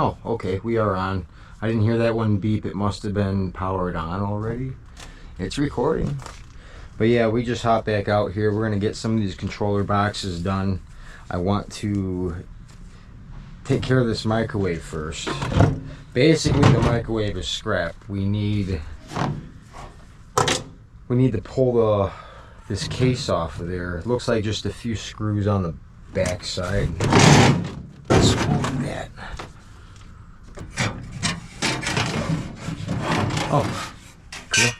Oh, okay, we are on. I didn't hear that one beep. It must have been powered on already. It's recording. But yeah, we just hopped back out here. We're gonna get some of these controller boxes done. I want to take care of this microwave first. Basically, the microwave is scrap. We need to pull this case off of there. It looks like just a few screws on the back side. Let's move that. Oh, cool.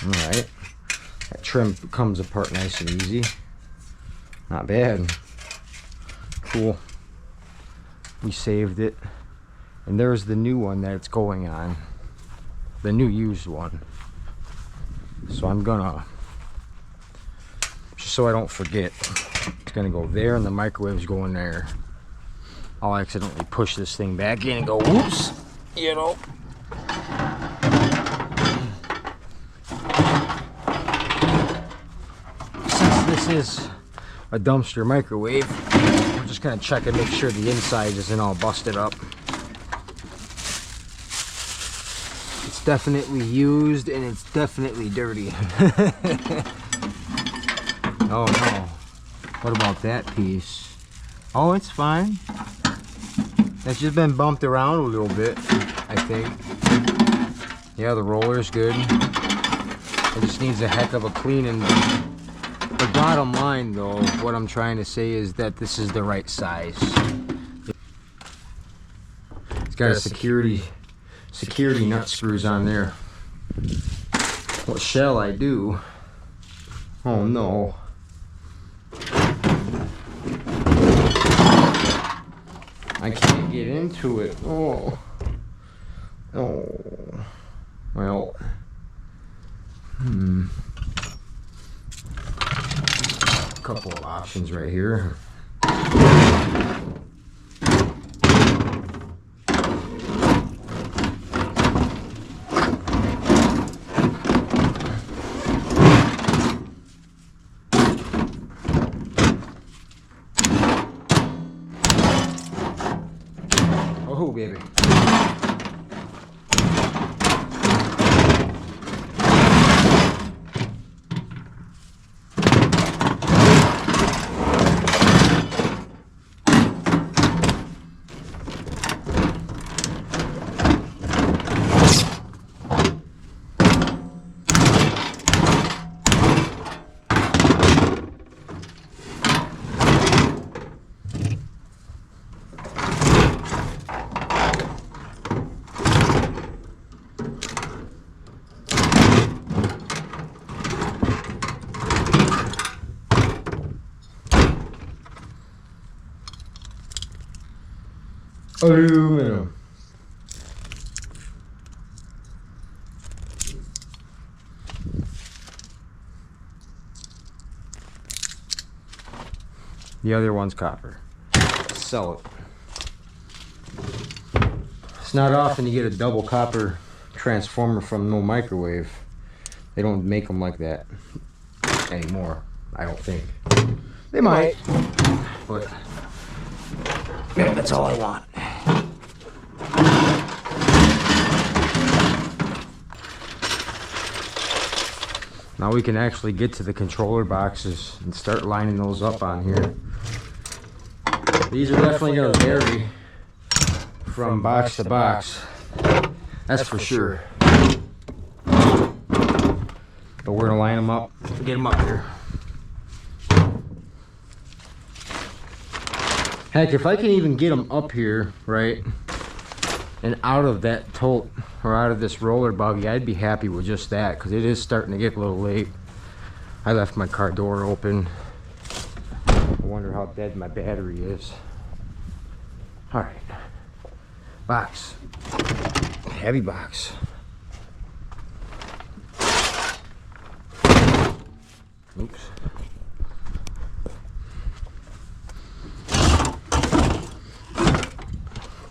Alright. That trim comes apart nice and easy. Not bad. Cool. We saved it. And there's the new one that it's going on. The new used one. So I'm gonna, just so I don't forget, it's gonna go there and the microwave's going there. I'll accidentally push this thing back in and go, whoops, you know. Since this is a dumpster microwave, we're just gonna check and make sure the inside isn't all busted up. It's definitely used and it's definitely dirty. Oh no. What about that piece? Oh, it's fine. It's just been bumped around a little bit, I think. Yeah, the roller's good. It just needs a heck of a cleaning. The bottom line, though, what I'm trying to say is that this is the right size. It's got a security nut screws on there. What shall I do? Oh no. I can't get into it. Oh. Oh. Well. A couple of options right here. Oh, baby. Aluminum. The other one's copper. Sell it. It's not often you get a double copper transformer from no microwave. They don't make them like that anymore, I don't think. They might, but yeah, that's all I want. Now we can actually get to the controller boxes and start lining those up on here. These are definitely going to vary from box to box. That's for sure. But we're going to line them up, get them up here. Heck, if I can even get them up here, right, and out of that tote, or out of this roller buggy, I'd be happy with just that, because it is starting to get a little late. I left my car door open. I wonder how dead my battery is. Alright. Box. Heavy box. Oops.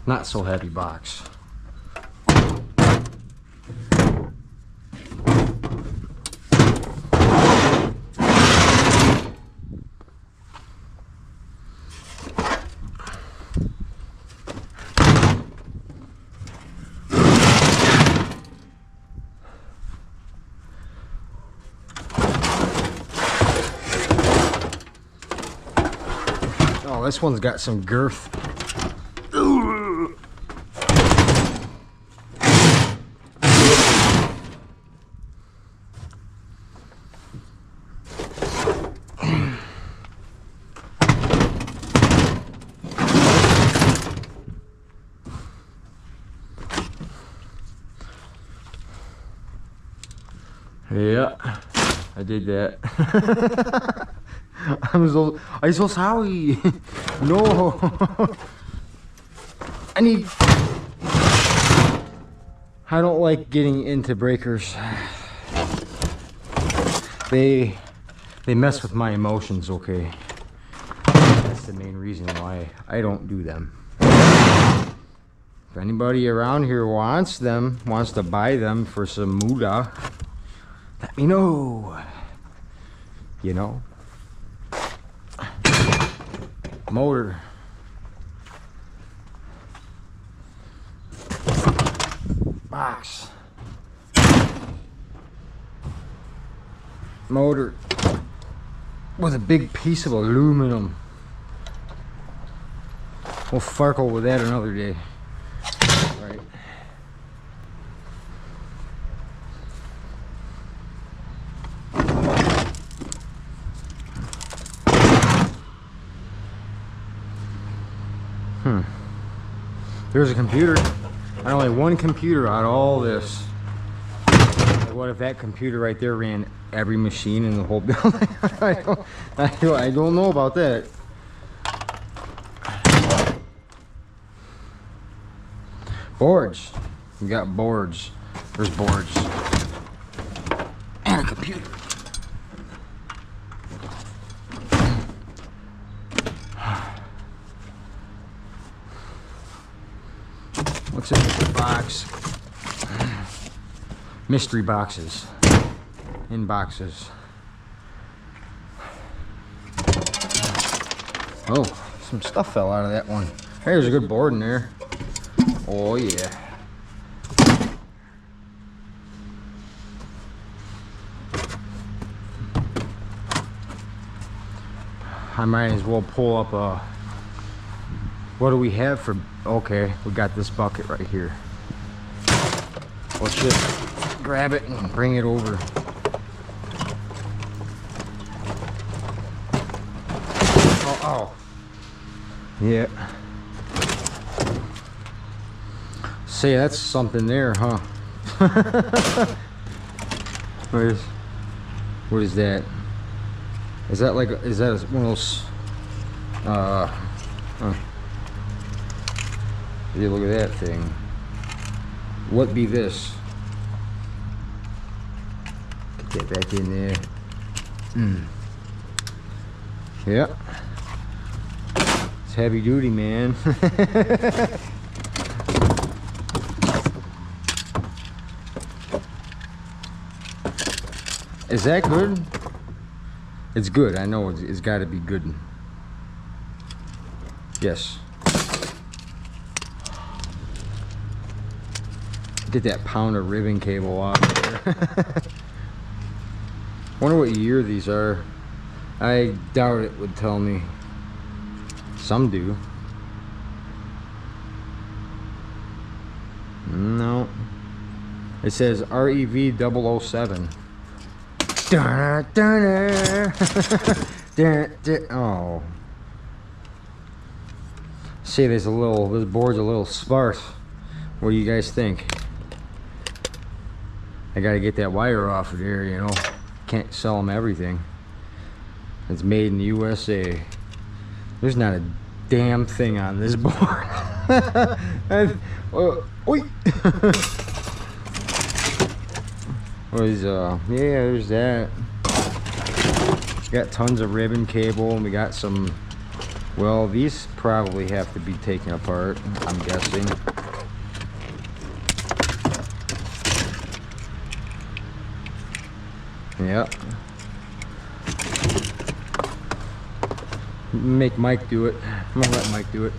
Not so heavy box. Oh, this one's got some girth. Yeah, I did that. I'm so sorry. No. I don't like getting into breakers. They mess with my emotions, okay? That's the main reason why I don't do them. If anybody around here wants to buy them for some moolah, let me know. You know? Motor. Box. Motor with a big piece of aluminum. We'll farkle with that another day. Right. There's a computer. And only one computer out of all this. Like, what if that computer right there ran every machine in the whole building? I don't know about that. Boards. We got boards. There's boards. And a computer. What's in this box? Mystery boxes. In boxes. Oh, some stuff fell out of that one. Hey, there's a good board in there. Oh yeah. I might as well pull up a... What do we have for... Okay, we got this bucket right here. Let's just grab it and bring it over. Oh. Yeah. Say, that's something there, huh? What is that? Is that like, is that one of those, yeah, look at that thing. What be this? Get that back in there. Yep. It's heavy duty, man. Is that good? It's good. I know it's got to be good. Yes. Get that pound of ribbon cable off there. Wonder what year these are. I doubt it would tell me. Some do. No. It says REV 007. Oh. See, this board's a little sparse. What do you guys think? I gotta get that wire off of there, you know. Can't sell them everything. It's made in the USA. There's not a damn thing on this board. Yeah, there's that. Got tons of ribbon cable, and we got some. Well, these probably have to be taken apart, I'm guessing. Yep. Make Mike do it. I'm gonna let Mike do it.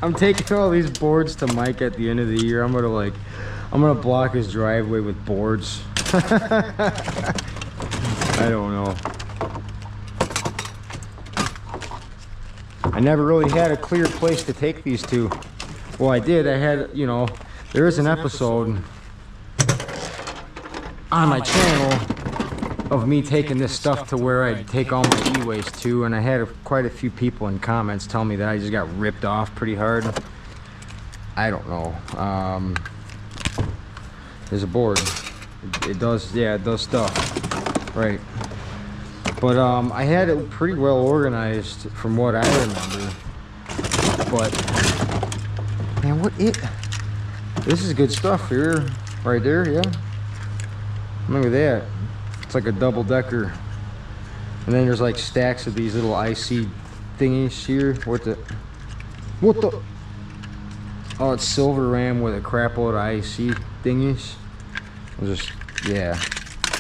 I'm taking all these boards to Mike at the end of the year. I'm gonna block his driveway with boards. I don't know. I never really had a clear place to take these to. Well, I did. I had, you know, there is an episode on my channel of me taking this stuff to where I'd take all my e-waste to, and I had quite a few people in comments tell me that I just got ripped off pretty hard. I don't know. There's a board. It does, yeah, it does stuff. Right. But I had it pretty well organized from what I remember. But man, this is good stuff here. Right there, yeah. Look at that. It's like a double-decker. And then there's like stacks of these little IC thingies here. What the? Oh, it's silver ram with a crap load of IC thingies. I'll just, yeah.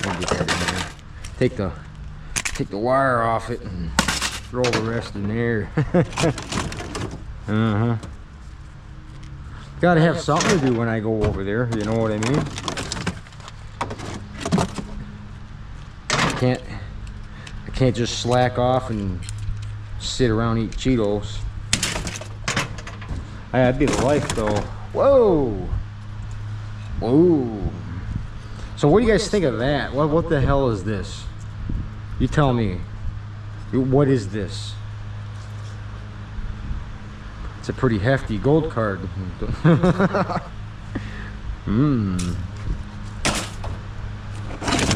We'll get that in there. Take the wire off it and throw the rest in there. Gotta have something to do when I go over there, you know what I mean? I can't just slack off and sit around and eat Cheetos. That'd be the life though. Whoa! Whoa! So what do you guys think of that? What the hell is this? You tell me. What is this? It's a pretty hefty gold card. The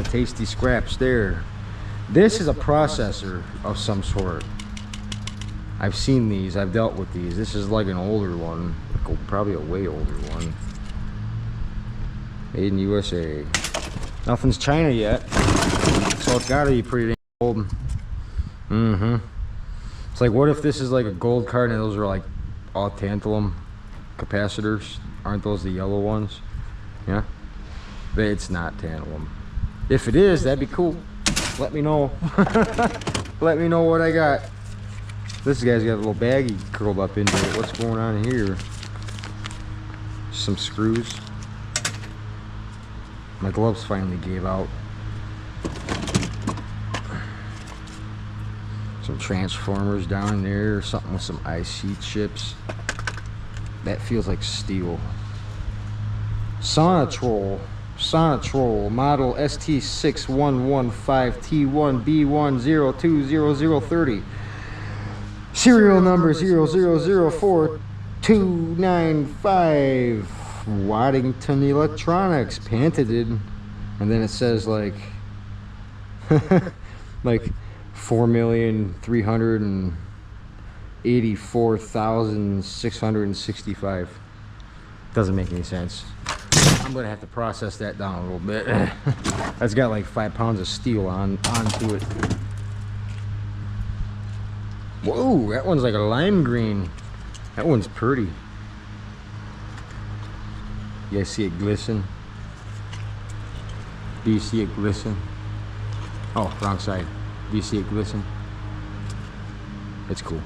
tasty scraps there. This is a processor of some sort. I've seen these. I've dealt with these. This is like an older one. Probably a way older one. Made in USA. Nothing's China yet. So it's gotta be pretty old. It's like, what if this is like a gold card and those are like all tantalum capacitors? Aren't those the yellow ones? Yeah? But it's not tantalum. If it is, that'd be cool. Let me know. Let me know what I got. This guy's got a little baggie curled up into it. What's going on here? Some screws. My gloves finally gave out. Some transformers down in there, or something with some IC chips. That feels like steel. Sonatrol model ST6115T1B10200030. Serial number 0004295. Waddington Electronics, patented. And then it says like like 4,384,665. Doesn't make any sense. I'm gonna have to process that down a little bit. That's got like 5 pounds of steel onto it. Whoa, that one's like a lime green. That one's pretty. You guys see it glisten? Do you see it glisten? Oh, wrong side. Do you see it glisten? It's cool.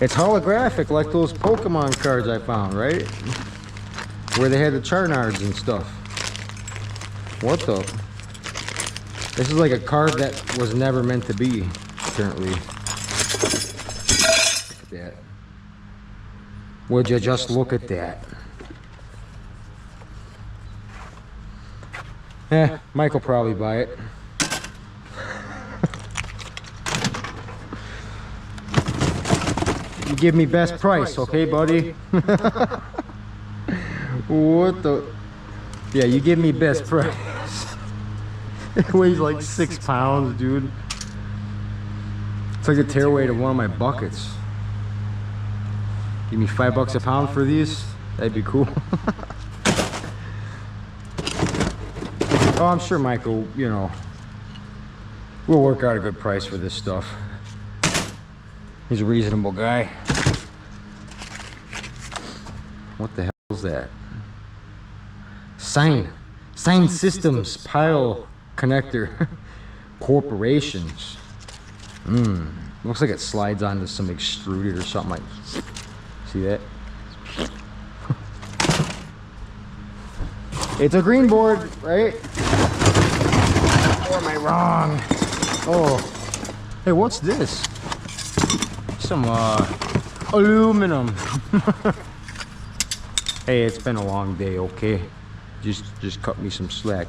It's holographic like those Pokemon cards I found, right? Where they had the Charnards and stuff. What the? This is like a card that was never meant to be, apparently. Look at that. Would you just look at that? Mike will probably buy it. You give me best price, okay, buddy? What the? Yeah, you give me best price. It weighs like 6 pounds, dude. It's like a tearaway to one of my buckets. Give me $5 a pound for these? That'd be cool. Oh, I'm sure Michael, you know, we'll work out a good price for this stuff. He's a reasonable guy. What the hell is that? Sign Systems Pile Connector Corporations. Looks like it slides onto some extruded or something like. See that? It's a green board, right? Or am I wrong? Oh, hey, what's this? some aluminum. Hey, it's been a long day, okay? Just cut me some slack.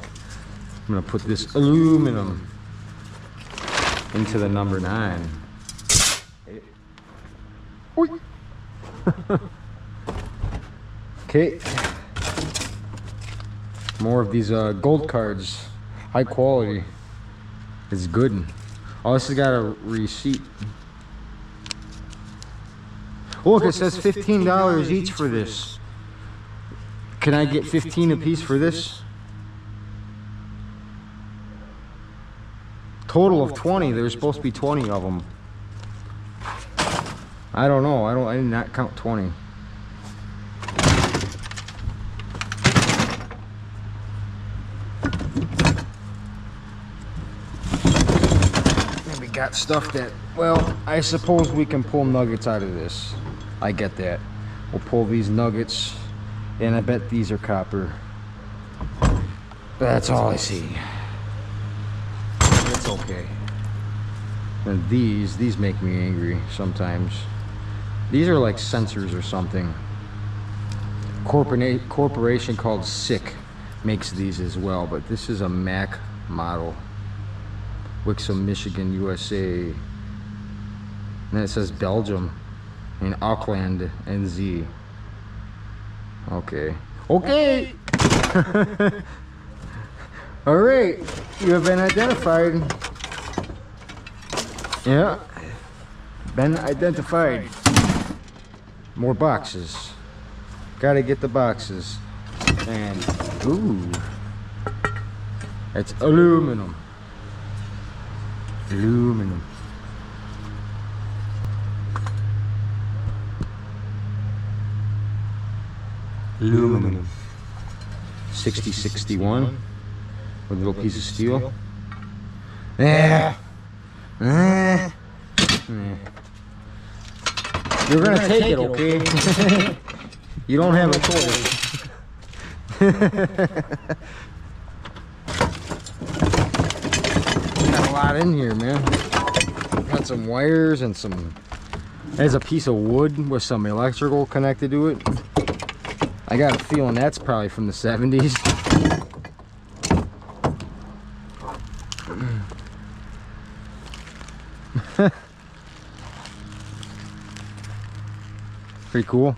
I'm gonna put this aluminum into the number 9. Okay. More of these gold cards. High quality. It's good. Oh, this has got a receipt. Oh, look, it says $15 each for this. Can I get 15 a piece for this? Total of 20. There's supposed to be 20 of them. I don't know. I did not count 20. And we got stuff that, well, I suppose we can pull nuggets out of this. I get that. We'll pull these nuggets, and I bet these are copper. That's all I see. It's okay. And these make me angry sometimes. These are like sensors or something. Corporation called SICK makes these as well, but this is a Mac model. Wixom, Michigan, USA. And then it says Belgium and Auckland, NZ. Okay. Okay! Alright, you have been identified. Yeah. Been identified. More boxes. Gotta get the boxes. And, ooh. It's aluminum. Aluminum. Aluminum. 6061. With a little piece of steel. Yeah. You're gonna take it, okay? You don't have a choice. Got a lot in here, man. Got some wires and some. There's a piece of wood with some electrical connected to it. I got a feeling that's probably from the 70s. Pretty cool.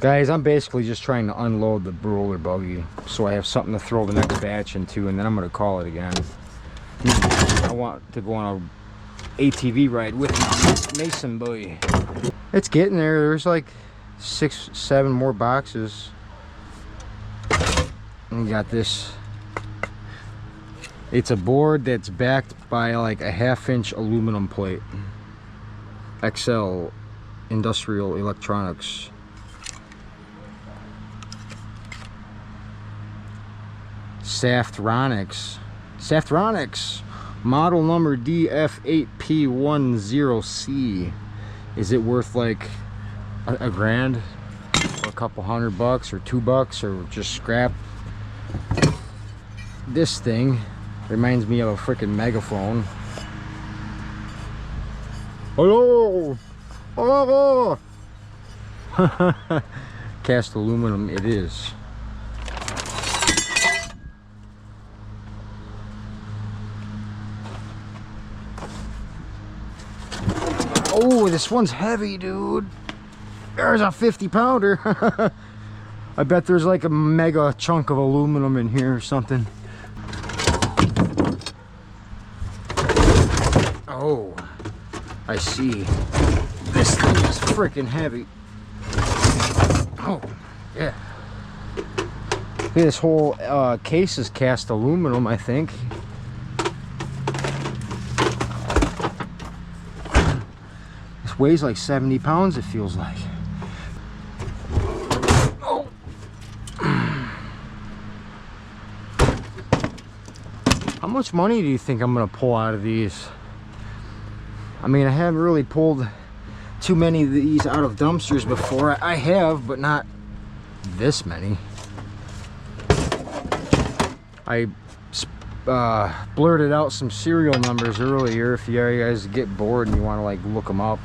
Guys, I'm basically just trying to unload the roller buggy so I have something to throw the next batch into, and then I'm going to call it again. I want to go on a ATV ride with my Mason boy. It's getting there. There's like 6, 7 more boxes. And we got this. It's a board that's backed by like a 1/2-inch aluminum plate. XL Industrial Electronics. Saftronics. Model number DF8P10C. Is it worth like a grand? Or a couple $100 or $2 or just scrap? This thing reminds me of a freaking megaphone. Hello! Hello! Cast aluminum it is. Oh, this one's heavy, dude. There's a 50-pounder. I bet there's like a mega chunk of aluminum in here or something. Oh, I see. This thing is freaking heavy. Oh, yeah. This whole case is cast aluminum, I think. This weighs like 70 pounds, it feels like. Oh. How much money do you think I'm gonna pull out of these? I mean, I haven't really pulled too many of these out of dumpsters before. I have, but not this many. I blurted out some serial numbers earlier. If you guys get bored and you want to like look them up,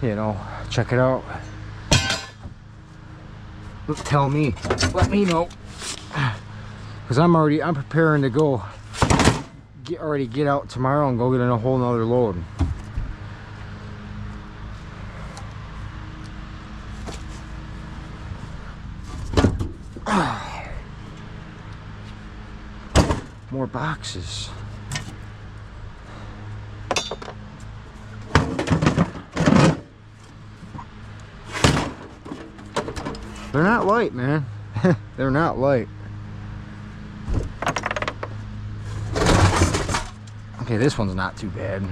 you know, check it out. Tell me, let me know, because I'm preparing to go get out tomorrow and go get in a whole nother load. More boxes. They're not light, man. They're not light. Okay, this one's not too bad.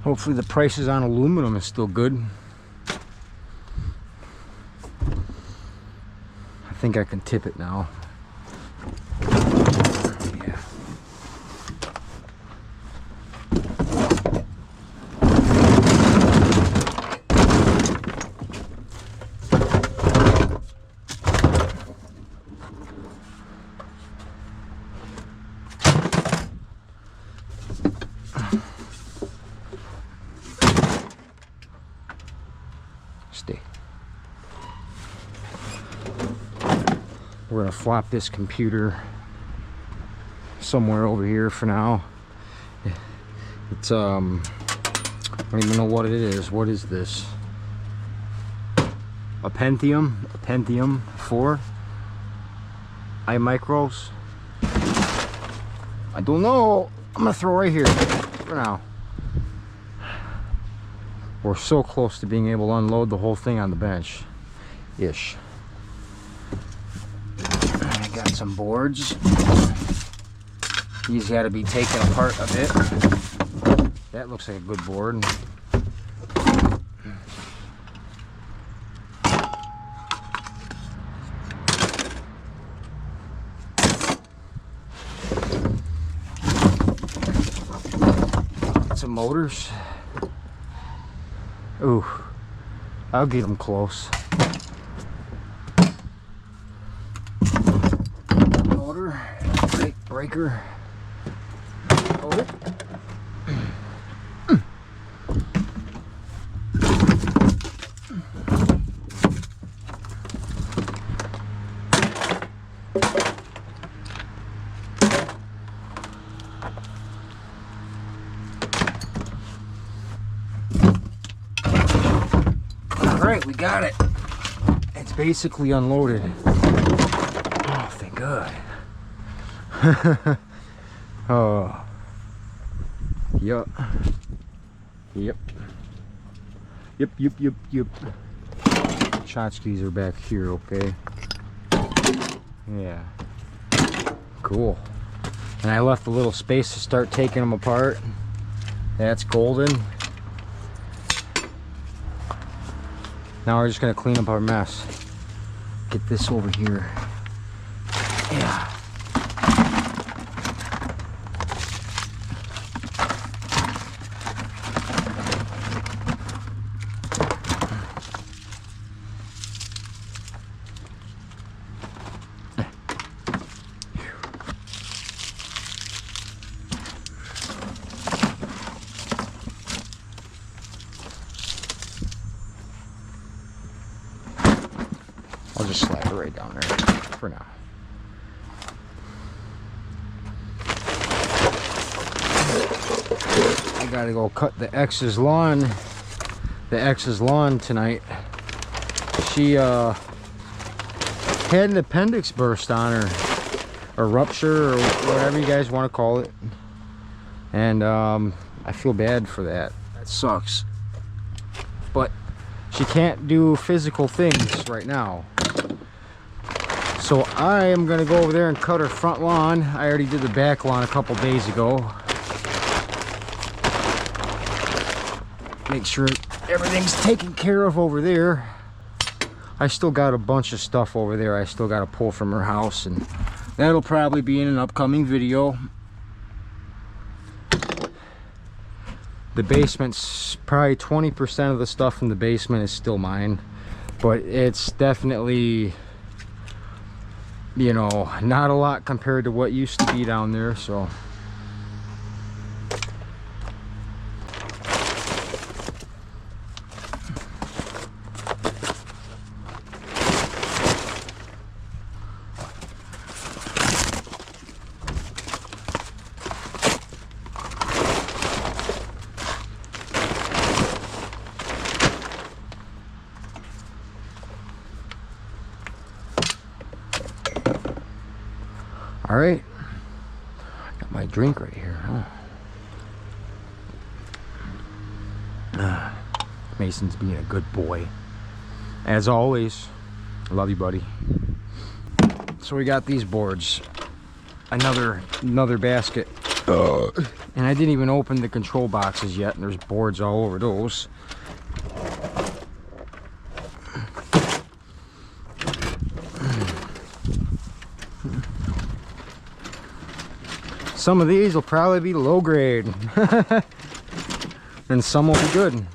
Hopefully the prices on aluminum is still good. I think I can tip it now. Yeah. Stay. We're gonna flop this computer somewhere over here for now. It's I don't even know what it is. What is this? A Pentium 4 iMicros. I don't know. I'm gonna throw right here for now. We're so close to being able to unload the whole thing on the bench ish. I got some boards. These got to be taken apart a bit. That looks like a good board. Some motors. Ooh, I'll get them close. Motor, breaker. Oh. Alright, we got it. It's basically unloaded. Oh, thank God. Oh. Yup. Yep. Yep. Tchotchkes are back here, okay? Yeah. Cool. And I left a little space to start taking them apart. That's golden. Now we're just gonna clean up our mess. Get this over here. Yeah. I'll just slide it right down there for now. I gotta go cut the ex's lawn. The ex's lawn tonight. She had an appendix burst on her, or rupture, or whatever you guys want to call it. And I feel bad for that. That sucks. But she can't do physical things right now. So I am gonna go over there and cut her front lawn. I already did the back lawn a couple days ago. Make sure everything's taken care of over there. I still got a bunch of stuff over there I still got to pull from her house and That'll probably be in an upcoming video. The basement's probably 20% of the stuff in the basement is still mine, but it's definitely, you know, not a lot compared to what used to be down there. So all right, got my drink right here. Mason's being a good boy, as always. I love you, buddy. So we got these boards, another basket, and I didn't even open the control boxes yet, and there's boards all over those. Some of these will probably be low grade and some will be good.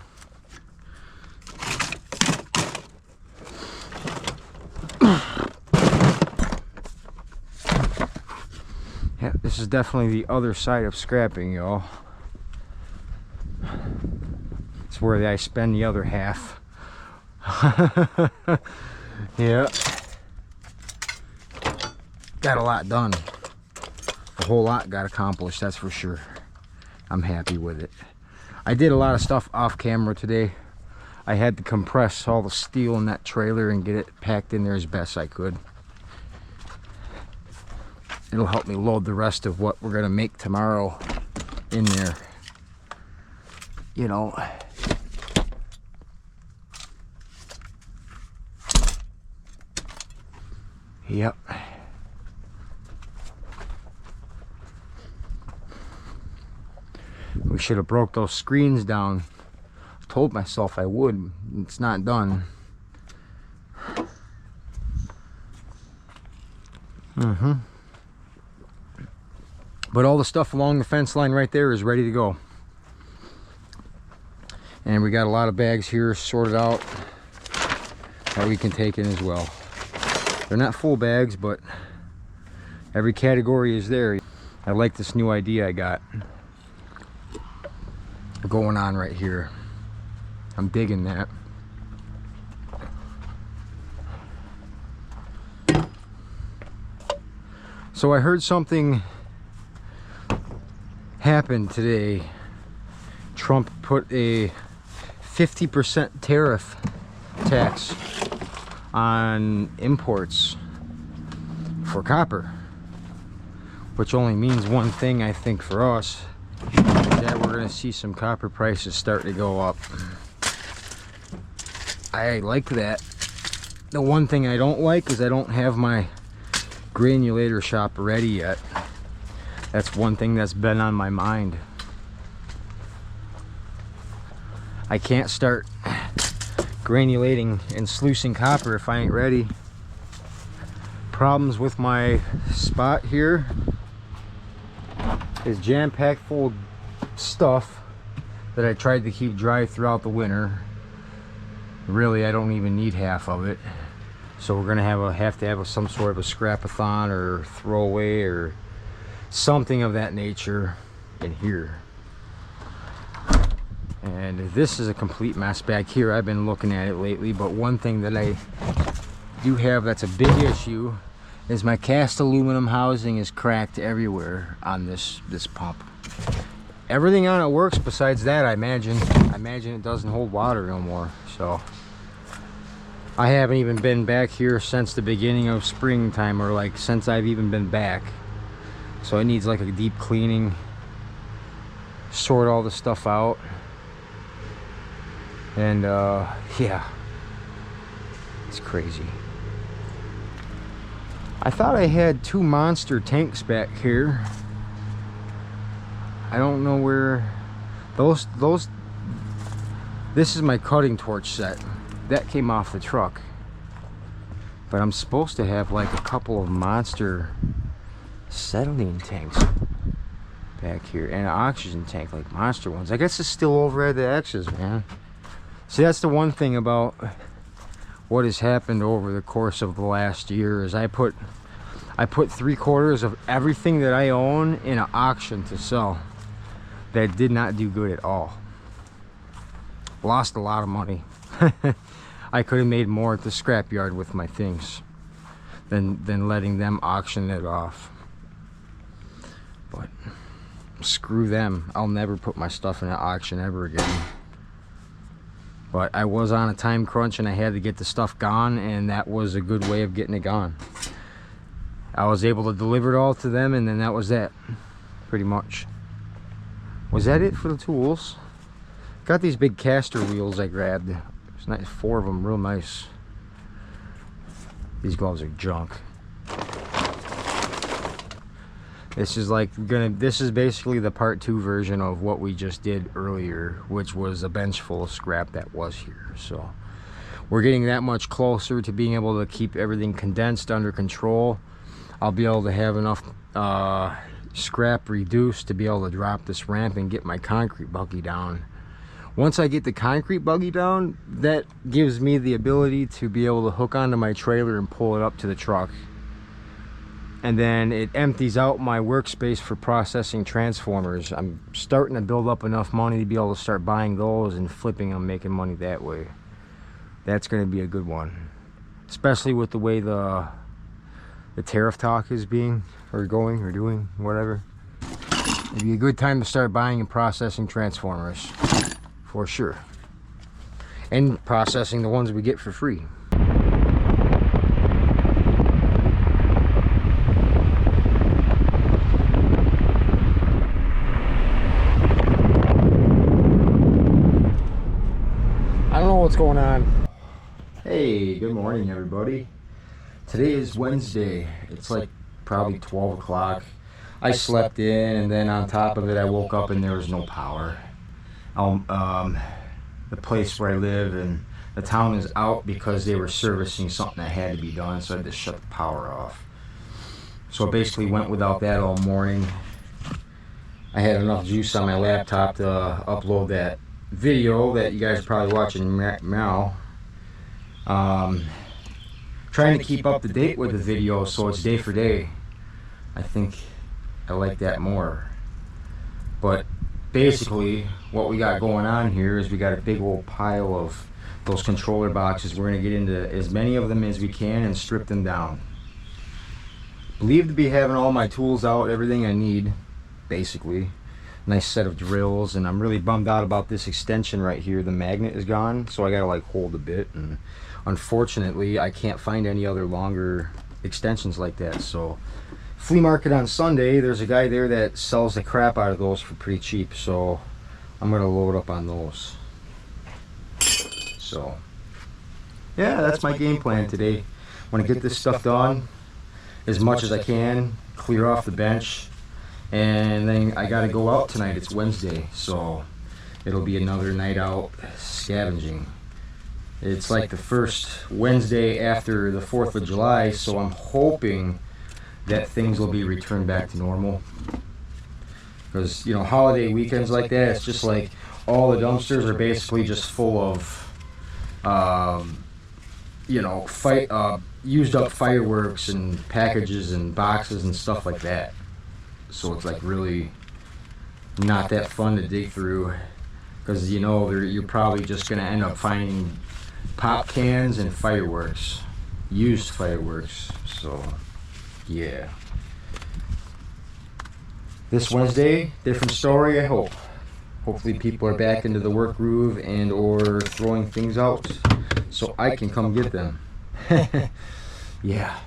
Yeah, this is definitely the other side of scrapping, y'all. It's where I spend the other half. Yeah. Got a lot done. A whole lot got accomplished, that's for sure. I'm happy with it. I did a lot of stuff off camera today. I had to compress all the steel in that trailer and get it packed in there as best I could. It'll help me load the rest of what we're gonna make tomorrow in there. You know. Yep. We should have broke those screens down. I told myself I would. It's not done. But all the stuff along the fence line right there is ready to go. And we got a lot of bags here sorted out that we can take in as well. They're not full bags, but every category is there. I like this new idea I got going on right here. I'm digging that. So I heard something happened today. Trump put a 50% tariff tax on imports for copper, which only means one thing, I think, for us, that we're going to see some copper prices start to go up. I like that. The one thing I don't like is I don't have my granulator shop ready yet. That's one thing that's been on my mind. I can't start granulating and sluicing copper if I ain't ready. Problems with my spot here is jam-packed full of stuff that I tried to keep dry throughout the winter. Really, I don't even need half of it. So we're gonna have to have some sort of a scrap-a-thon or throwaway or something of that nature in here. And this is a complete mess back here. I've been looking at it lately, but one thing that I do have that's a big issue is my cast aluminum housing is cracked everywhere on this pump. Everything on it works besides that, I imagine it doesn't hold water no more. So I haven't even been back here since the beginning of springtime, or like since I've even been back. So it needs like a deep cleaning, sort all the stuff out. And yeah, it's crazy. I thought I had 2 monster tanks back here. I don't know where those this is my cutting torch set that came off the truck, but I'm supposed to have like a couple of monster acetylene tanks back here, and an oxygen tank like monster ones. I guess it's still over at the X's, man. See, that's the one thing about what has happened over the course of the last year is I put 3/4 of everything that I own in an auction to sell. That did not do good at all. Lost a lot of money. I could have made more at the scrapyard with my things than letting them auction it off. But screw them. I'll never put my stuff in an auction ever again. But I was on a time crunch and I had to get the stuff gone, and that was a good way of getting it gone. I was able to deliver it all to them, and then that was that, pretty much. Was that it for the tools? Got these big caster wheels I grabbed. There's nice, 4 of them, real nice. These gloves are junk. This is basically the part 2 version of what we just did earlier, which was a bench full of scrap that was here. So we're getting that much closer to being able to keep everything condensed under control. I'll be able to have enough scrap reduced to be able to drop this ramp and get my concrete buggy down. Once I get the concrete buggy down, that gives me the ability to be able to hook onto my trailer and pull it up to the truck. And then it empties out my workspace for processing transformers. I'm starting to build up enough money to be able to start buying those and flipping them, making money that way. That's going to be a good one, especially with the way the tariff talk is being, or going, or doing, whatever. It'd be a good time to start buying and processing transformers, for sure. And processing the ones we get for free. I don't know what's going on. Hey, good morning, everybody. Today is Wednesday. It's like probably 12 o'clock. I slept in, and then on top of it, I woke up and there was no power. The place where I live and the town is out because they were servicing something that had to be done, so I had to shut the power off. So I basically went without that all morning. I had enough juice on my laptop to upload that video that you guys are probably watching now. Trying to keep up to date with the video, so it's day for day. I think I like that more. But basically what we got going on here is we got a big old pile of those controller boxes. We're going to get into as many of them as we can and strip them down. Believe to be having all my tools out, everything I need, basically. Nice set of drills, and I'm really bummed out about this extension right here. The magnet is gone, so I gotta like hold a bit, and unfortunately I can't find any other longer extensions like that. So flea market on Sunday, there's a guy there that sells the crap out of those for pretty cheap, so I'm gonna load up on those. So yeah, that's my game plan today. I want to get this stuff done as much as I can, clear off the bench, and then I gotta go out tonight. It's Wednesday, so it'll be another night out scavenging. It's like the first Wednesday after the 4th of July, so I'm hoping that things will be returned back to normal. Because, you know, holiday weekends like that, it's just like all the dumpsters are basically just full of, you know, used up fireworks and packages and boxes and stuff like that. So it's like really not that fun to dig through, because you know you're probably just going to end up finding pop cans and fireworks, used fireworks. So yeah, this Wednesday, different story. I hope. Hopefully people are back into the work groove and or throwing things out so I can come get them. Yeah,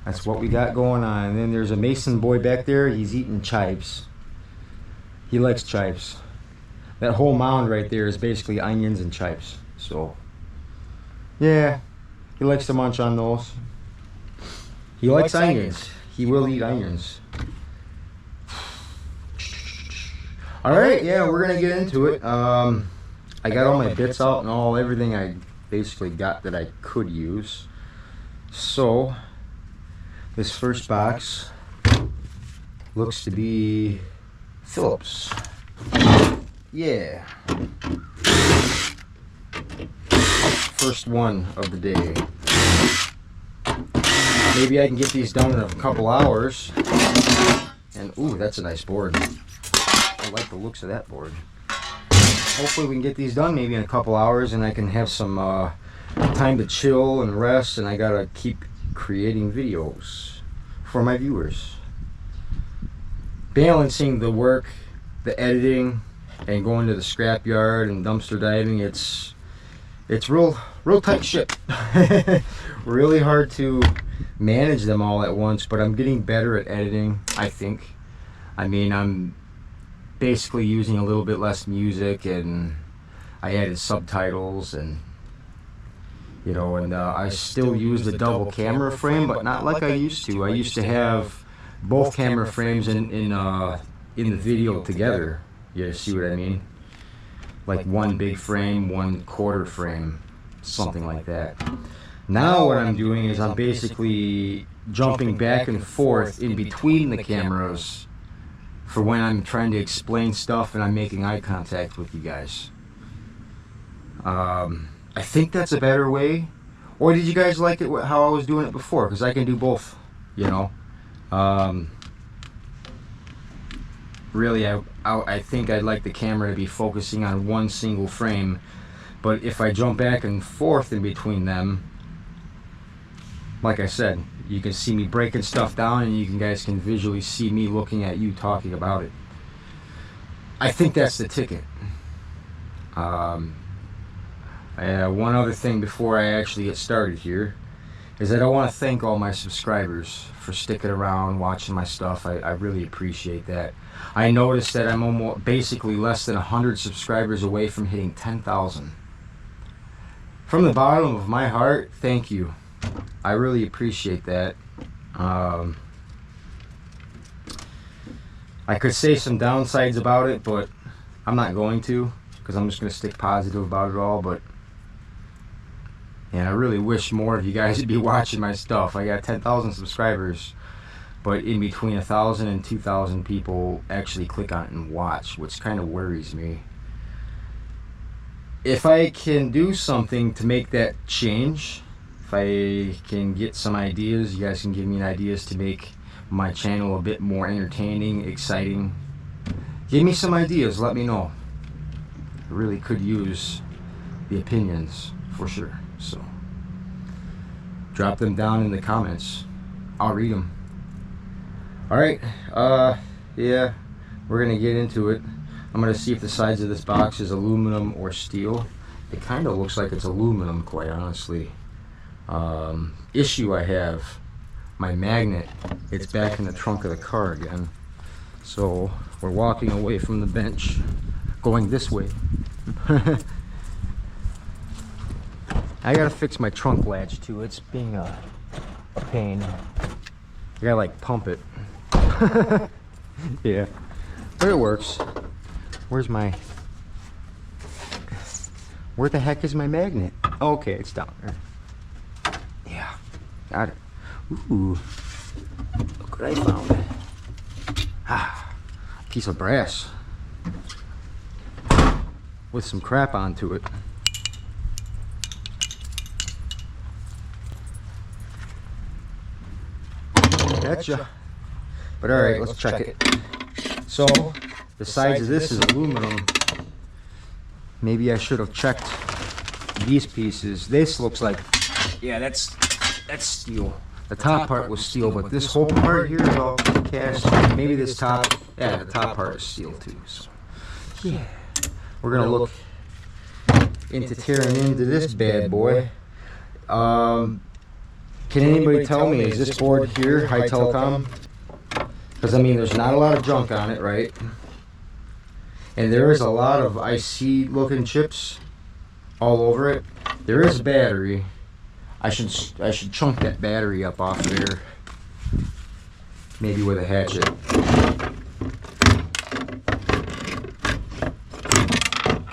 that's what we got going on. And then there's a Mason boy back there. He's eating chives. He likes chives. That whole mound right there is basically onions and chives. So yeah, he likes to munch on those. He likes onions. He will eat onions. Alright, yeah, we're gonna get into it. I got all my bits out and everything I basically got that I could use. So this first box looks to be Phillips. Yeah. First one of the day. Maybe I can get these done in a couple hours. And ooh, that's a nice board. I like the looks of that board. Hopefully we can get these done maybe in a couple hours and I can have some time to chill and rest, and I gotta keep creating videos for my viewers. Balancing the work, the editing, and going to the scrapyard and dumpster diving, it's real tight ship. Really hard to manage them all at once, but I'm getting better at editing, I think. I mean, I'm basically using a little bit less music, and I added subtitles, and you know, and I still use the double camera frame, but not like I used to. I used to have both camera frames in the video together. You see what I mean? Like one big frame, one quarter frame, something like that. Now what I'm doing is I'm basically jumping back and forth in between the cameras for when I'm trying to explain stuff and I'm making eye contact with you guys. I think that's a better way. Or did you guys like it how I was doing it before? Because I can do both, you know. Really, I think I'd like the camera to be focusing on one single frame, but if I jump back and forth in between them, like I said, you can see me breaking stuff down, and you guys can visually see me looking at you talking about it. I think that's the ticket. One other thing before I actually get started here is that I want to thank all my subscribers for sticking around, watching my stuff. I really appreciate that. I noticed that I'm almost basically less than 100 subscribers away from hitting 10,000. From the bottom of my heart, thank you. I really appreciate that. I could say some downsides about it, but I'm not going to, because I'm just going to stick positive about it all. But and I really wish more of you guys would be watching my stuff. I got 10,000 subscribers, but in between 1,000 and 2,000 people actually click on it and watch, which kind of worries me. If I can do something to make that change, if I can get some ideas, you guys can give me ideas to make my channel a bit more entertaining, exciting. Give me some ideas, let me know. I really could use the opinions for sure. So drop them down in the comments. I'll read them. Alright, yeah, we're gonna get into it. I'm gonna see if the sides of this box is aluminum or steel. It kind of looks like it's aluminum, quite honestly. Issue I have, my magnet, it's back in the trunk of the car again. So we're walking away from the bench, going this way. I gotta fix my trunk latch too. It's being a pain. I gotta like pump it. Yeah, but it works. Where the heck is my magnet? Oh, okay, it's down there. Yeah, got it. Ooh, look what I found. Ah, piece of brass with some crap onto it. Betcha. But alright, let's check it. So, the sides of this is aluminum. Maybe I should have checked these pieces. This looks like, yeah, that's steel. The top part was steel, but this whole part here is all cast. Maybe this top, yeah, the top part is steel too. So, yeah, we're gonna look into tearing into this bad boy. Can anybody tell me, is this board here high telecom? Because I mean, there's not a lot of junk on it, right? And there is a lot of IC looking chips all over it. There is a battery. I should chunk that battery up off there, maybe with a hatchet.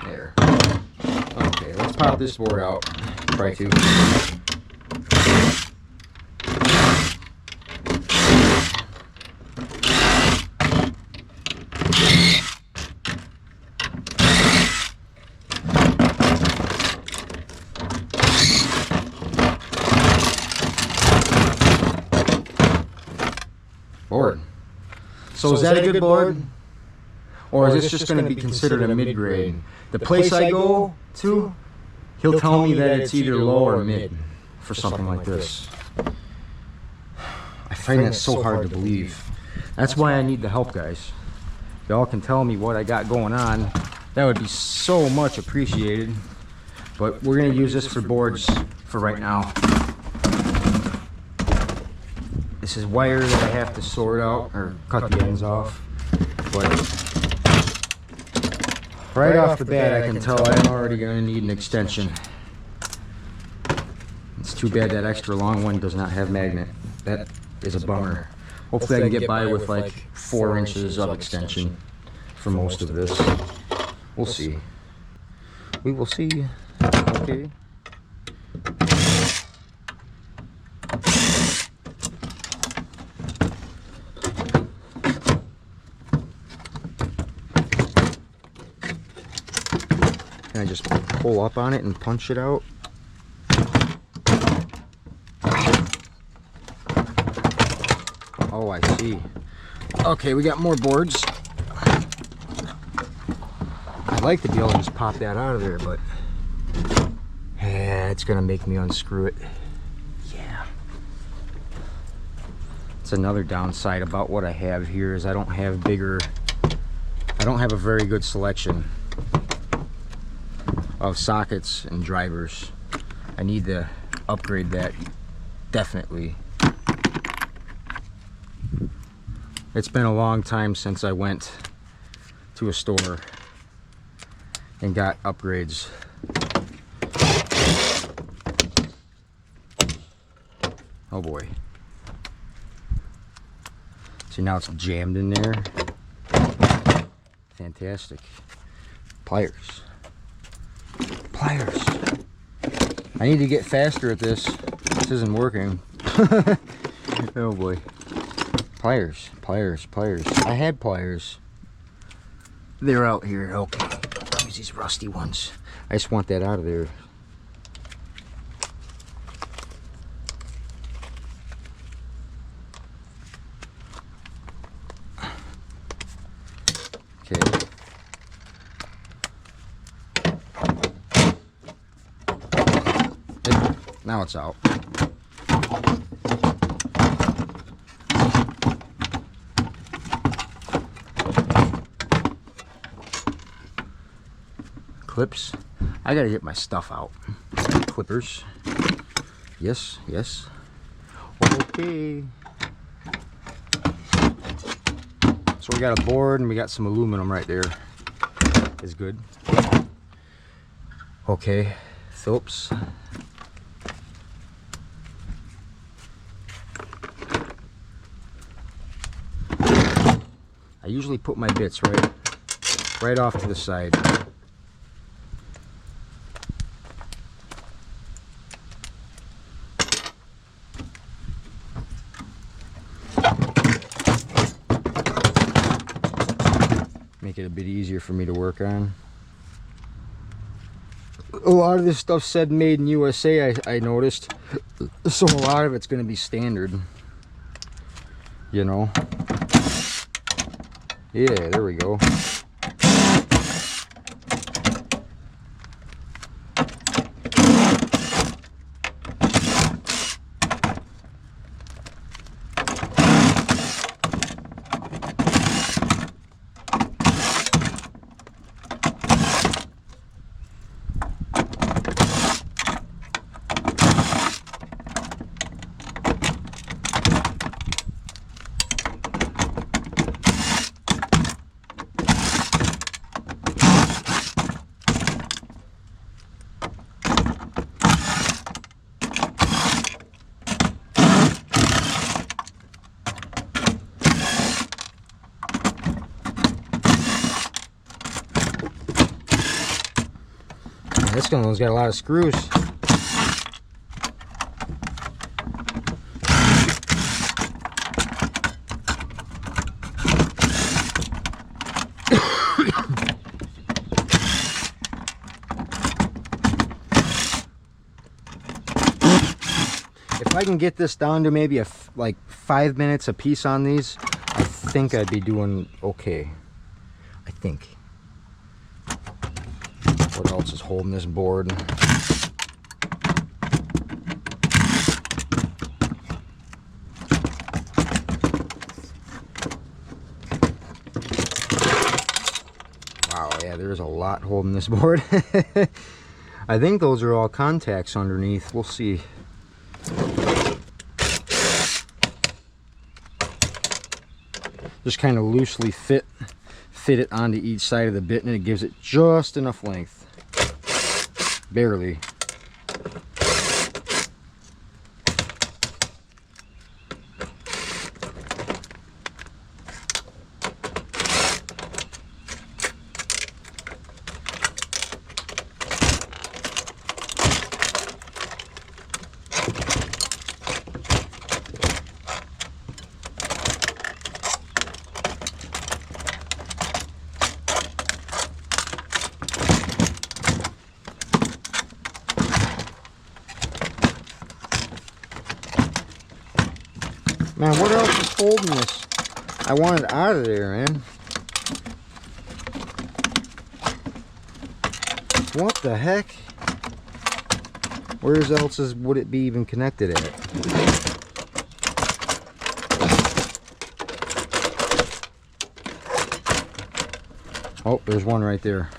There. Okay, let's pop this board out. Try to. So is that a good board? Or is this just going to be considered a mid-grade? The place I go to, he'll tell me that it's either low or mid for something like this. I find that so hard to believe. That's why I need the help, guys. Y'all can tell me what I got going on. That would be so much appreciated. But we're going to use this for boards for right now. This is wire that I have to sort out or cut the ends off. But right off the bat, I can tell I'm already going to need an extension. It's too bad that extra long one does not have magnet. That is a bummer. Hopefully I can get by with like 4 inches of extension for most of this. We'll see. We will see. Okay. Can I just pull up on it and punch it out? Oh, I see. Okay, we got more boards. I'd like to be able to just pop that out of there, but yeah, it's gonna make me unscrew it. Yeah. It's another downside about what I have here is I don't have a very good selection of sockets and drivers. I need to upgrade that, definitely. It's been a long time since I went to a store and got upgrades. Oh boy. See, now it's jammed in there. Fantastic. Pliers. Pliers. I need to get faster at this. This isn't working. Oh boy. Pliers, pliers, pliers. I had pliers. They're out here. Okay. Use these rusty ones. I just want that out of there. Okay. Now it's out. Clips. I gotta get my stuff out. Clippers. Yes, yes. Okay. So we got a board and we got some aluminum right there. Is good. Okay. Phillips. I usually put my bits right off to the side. Make it a bit easier for me to work on. A lot of this stuff said made in USA, I noticed. So a lot of it's going to be standard. You know. Yeah, there we go. This one's got a lot of screws. If I can get this down to maybe like 5 minutes a piece on these, I think I'd be doing okay. I think. What else is holding this board? Wow, yeah, there's a lot holding this board. I think those are all contacts underneath. We'll see. Just kind of loosely fit it onto each side of the bit, and it gives it just enough length. Barely. Man, what else is holding this? I want it out of there, man. What the heck? Where else would it be even connected at? Oh, there's one right there.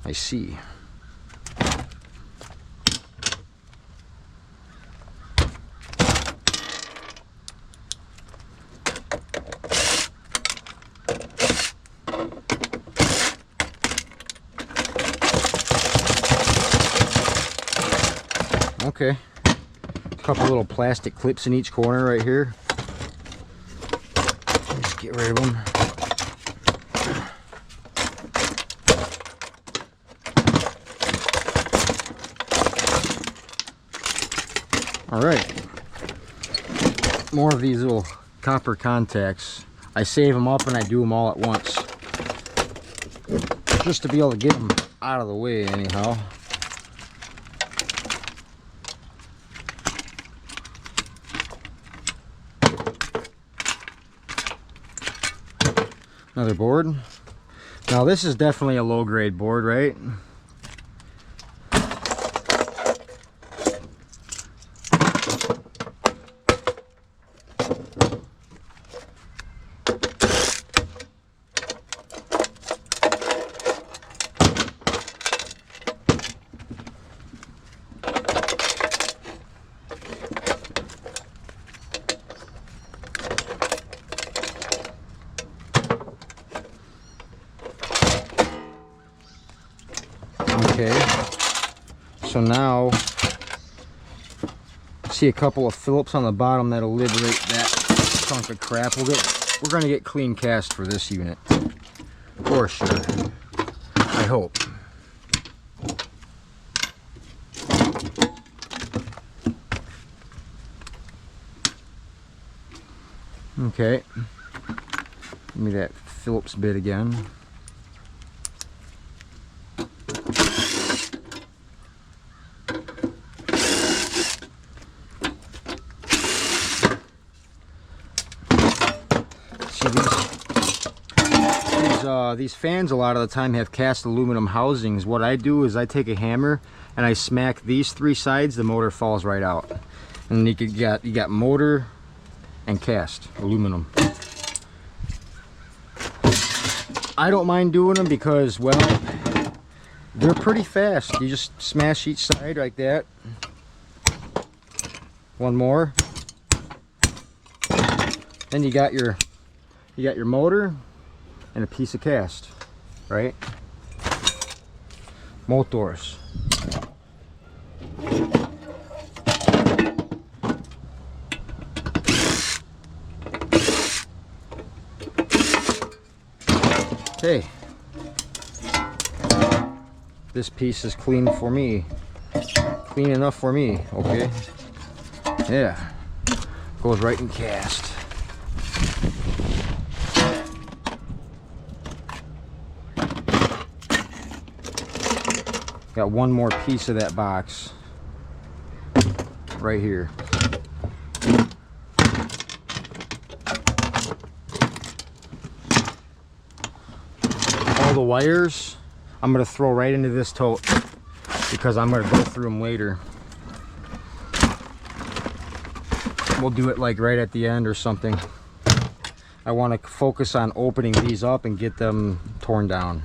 I see. Okay, a couple little plastic clips in each corner right here. Just get rid of them. All right, more of these little copper contacts. I save them up and I do them all at once, just to be able to get them out of the way anyhow. Another board. Now this is definitely a low grade board, right? Okay, so now see a couple of Phillips on the bottom that'll liberate that chunk of crap. We're gonna get clean cast for this unit for sure. I hope. Okay, give me that Phillips bit again. These fans a lot of the time have cast aluminum housings. What I do is I take a hammer and I smack these three sides, the motor falls right out. And you got motor and cast aluminum. I don't mind doing them because, well, they're pretty fast. You just smash each side like that. One more. Then you got your motor and a piece of cast, right? Motors. Okay. This piece is clean for me. Clean enough for me, okay? Yeah. Goes right in cast. Got one more piece of that box right here. the wires I'm gonna throw right into this tote because I'm gonna go through them later. We'll do it like right at the end or something. I want to focus on opening these up and get them torn down.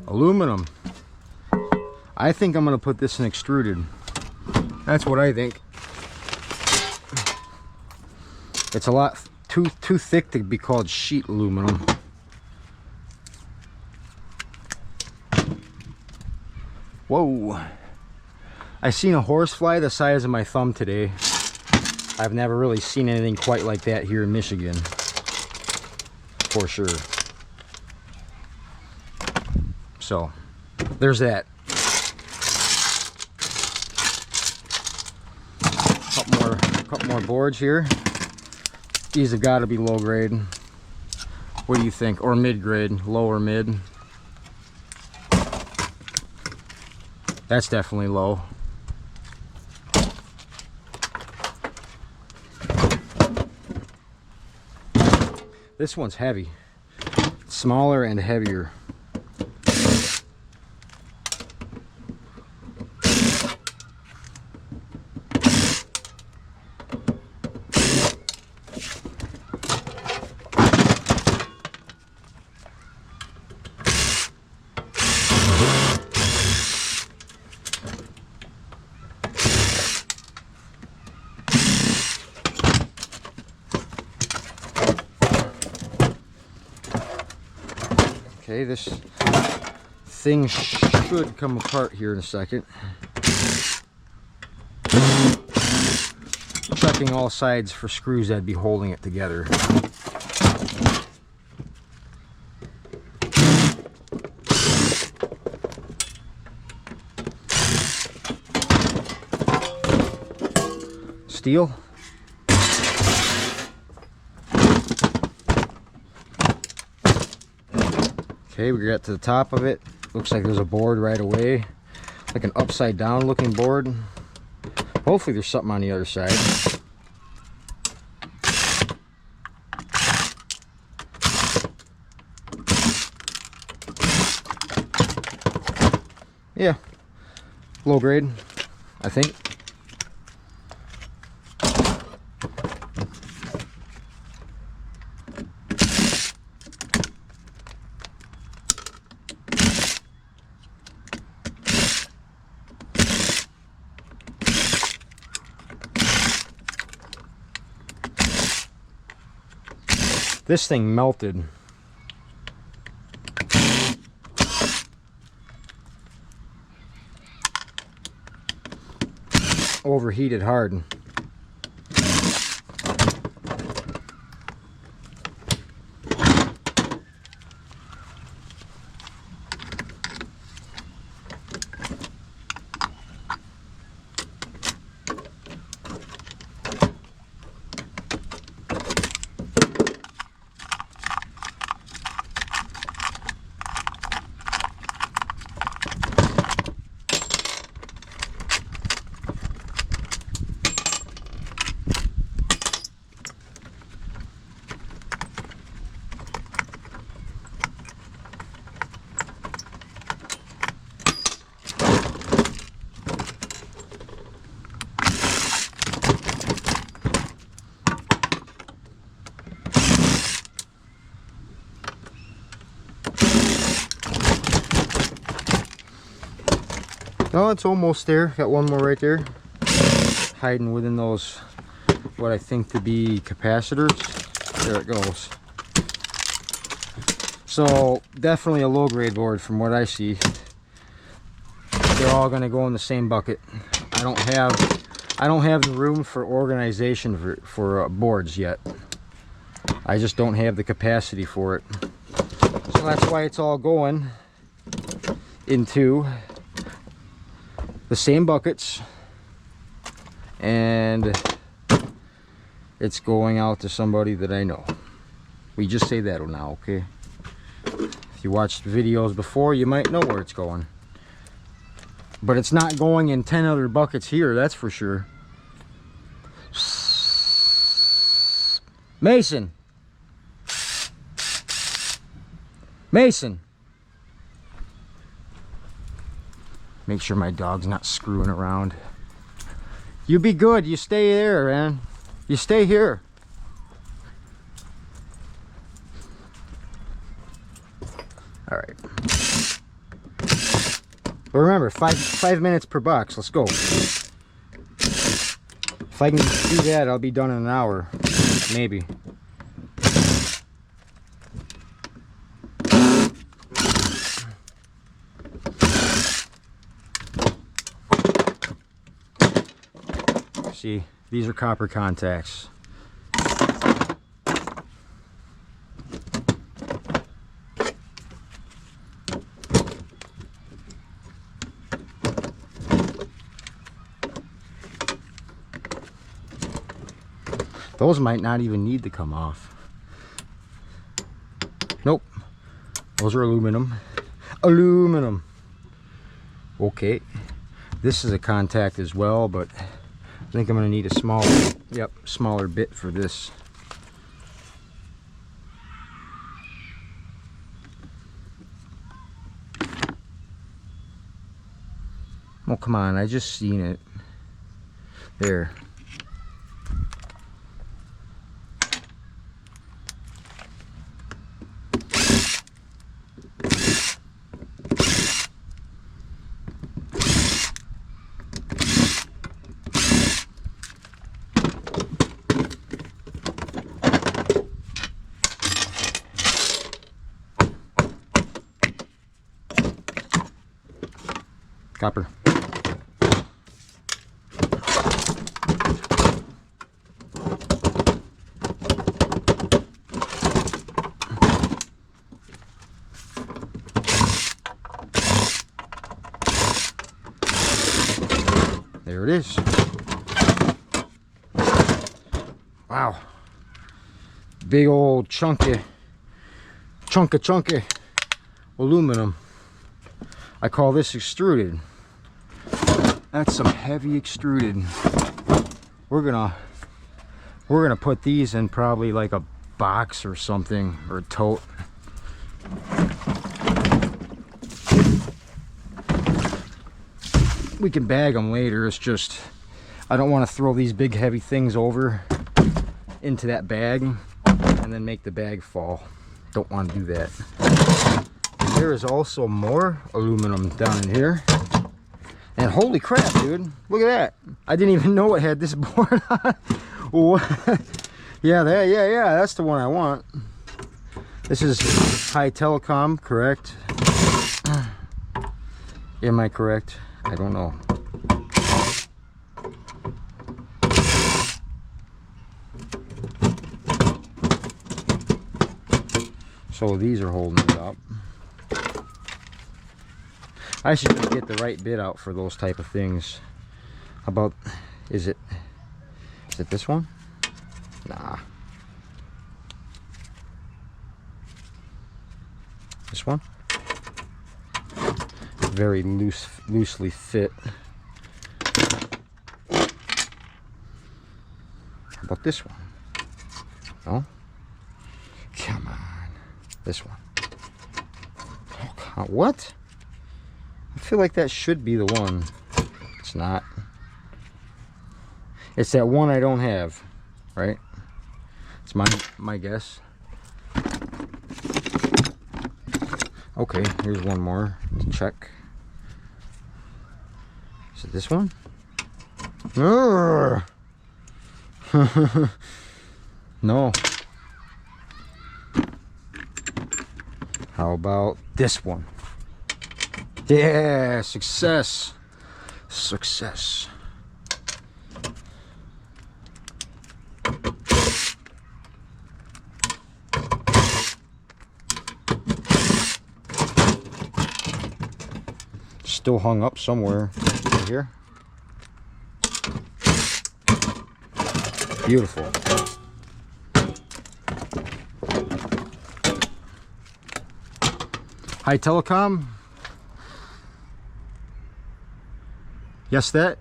Aluminum. I think I'm gonna put this in extruded. That's what I think. It's a lot too thick to be called sheet aluminum. Whoa. I seen a horsefly the size of my thumb today. I've never really seen anything quite like that here in Michigan. For sure. So, there's that. Couple more boards here. These have got to be low grade. What do you think? Or mid grade? Low or mid? That's definitely low. This one's heavy. Smaller and heavier. Okay, this thing should come apart here in a second. Checking all sides for screws that'd be holding it together. Steel. Okay, we got to the top of it. Looks like there's a board right away, like an upside down looking board. Hopefully there's something on the other side. Yeah, low grade, I think. This thing melted. Overheated hard. No, it's almost there. Got one more right there. Hiding within those, what I think to be capacitors. There it goes. So, definitely a low grade board from what I see. they're all gonna go in the same bucket. I don't have the room for organization for boards yet. I just don't have the capacity for it. So that's why it's all going into the same buckets, and it's going out to somebody that I know. We just say that now, okay? If you watched videos before, you might know where it's going. But it's not going in 10 other buckets here, that's for sure. Mason! Mason! Make sure my dog's not screwing around. You be good, you stay there, man. You stay here. All right. But remember, five minutes per box. Let's go. If I can do that, I'll be done in an hour, maybe. See, these are copper contacts. Those might not even need to come off. Nope. Those are aluminum. Aluminum. Okay. This is a contact as well, but I think I'm going to need a smaller bit for this. Oh, come on. I just seen it. There. Copper. There it is. Wow. Big old chunky aluminum. I call this extruded. That's some heavy extruded. We're gonna put these in probably like a box or something, or a tote. We can bag them later. It's just I don't want to throw these big heavy things over into that bag and then make the bag fall. Don't want to do that. There is also more aluminum down in here. And holy crap, dude. Look at that. I didn't even know it had this board on. Yeah, that's the one I want. This is high telecom, correct? Am I correct? I don't know. So these are holding it up. I should just get the right bit out for those type of things. How about, is it this one? Nah. This one? Very loosely fit. How about this one? No? Come on. This one. Oh, God. What? I feel like that should be the one. It's not. It's that one I don't have, right? It's my guess. Okay, here's one more to check. Is it this one? No. How about this one? Yeah, success. Success. Still hung up somewhere. Right here. Beautiful. Hi, Telecom. Yes, that.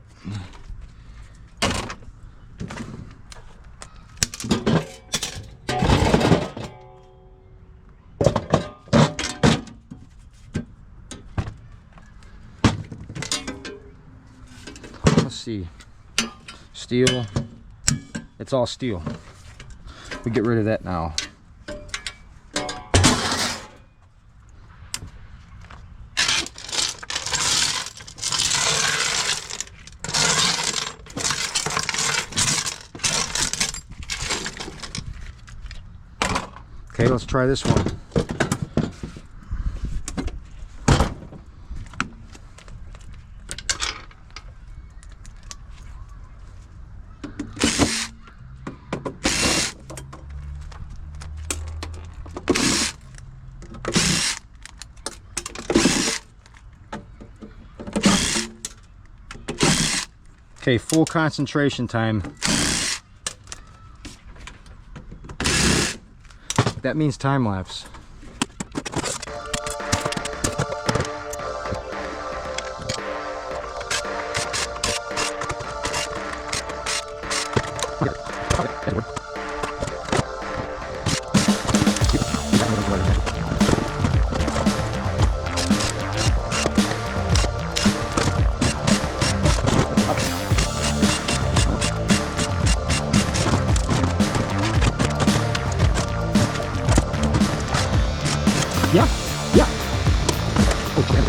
Let's see. Steel. It's all steel. We get rid of that now. Okay, let's try this one. Okay, full concentration time. That means time lapse. Yeah, yeah. Oh,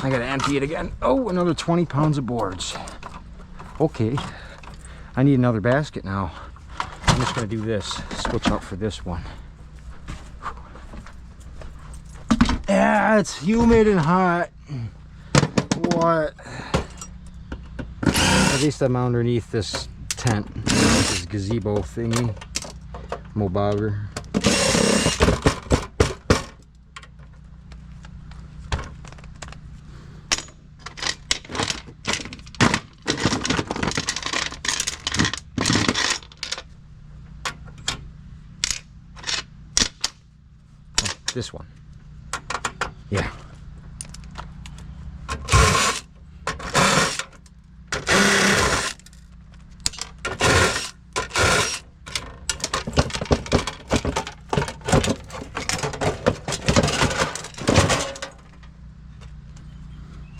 I gotta empty it again. Oh, another 20 pounds of boards. Okay, I need another basket now. I'm just gonna do this, switch out for this one. Yeah, it's humid and hot. What? At least I'm underneath this tent, this gazebo thingy, mobogger. This one. Yeah.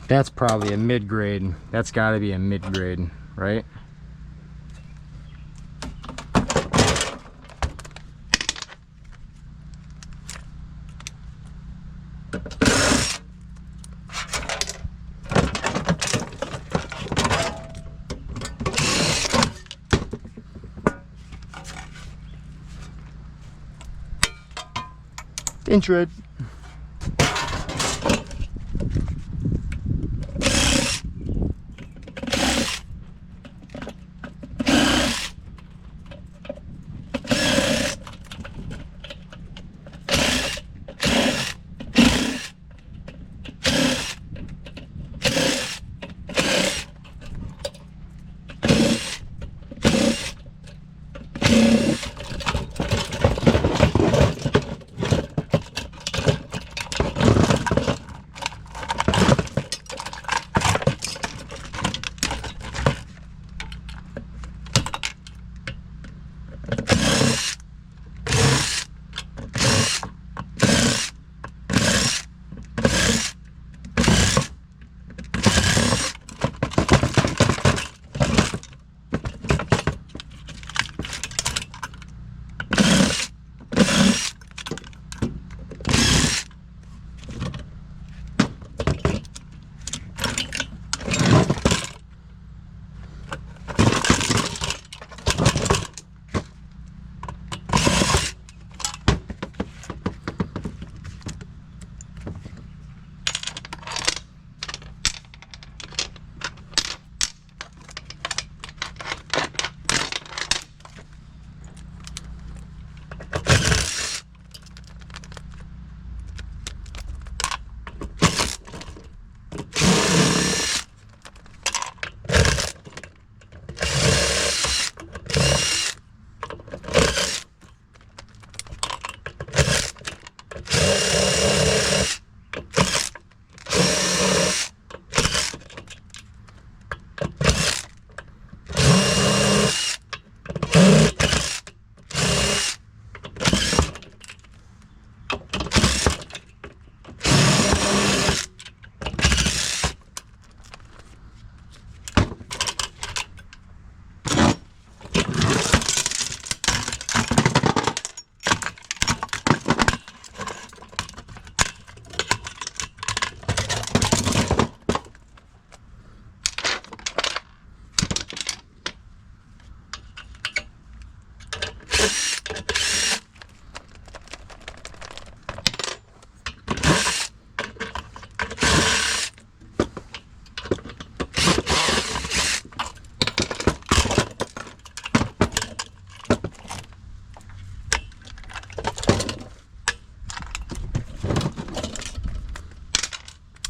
That's probably a mid-grade. That's got to be a mid-grade, right? Inch red.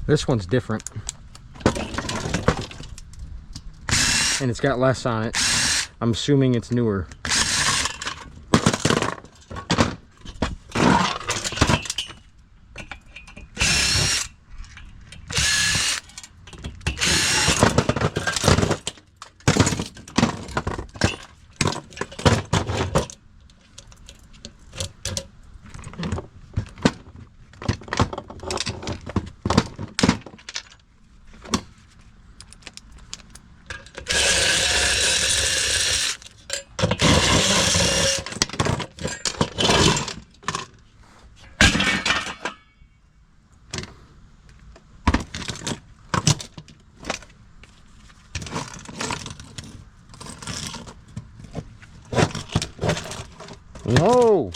This one's different. And it's got less on it. I'm assuming it's newer. Whoa!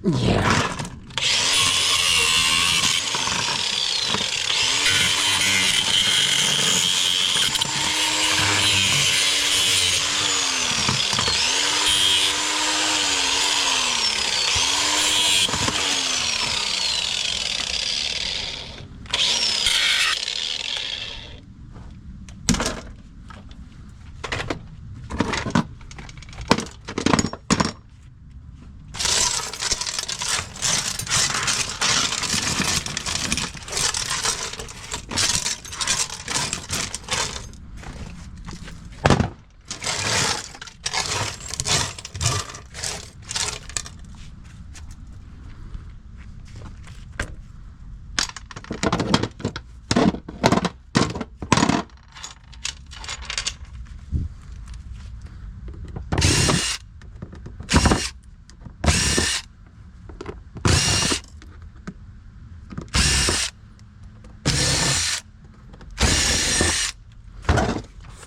Yeah.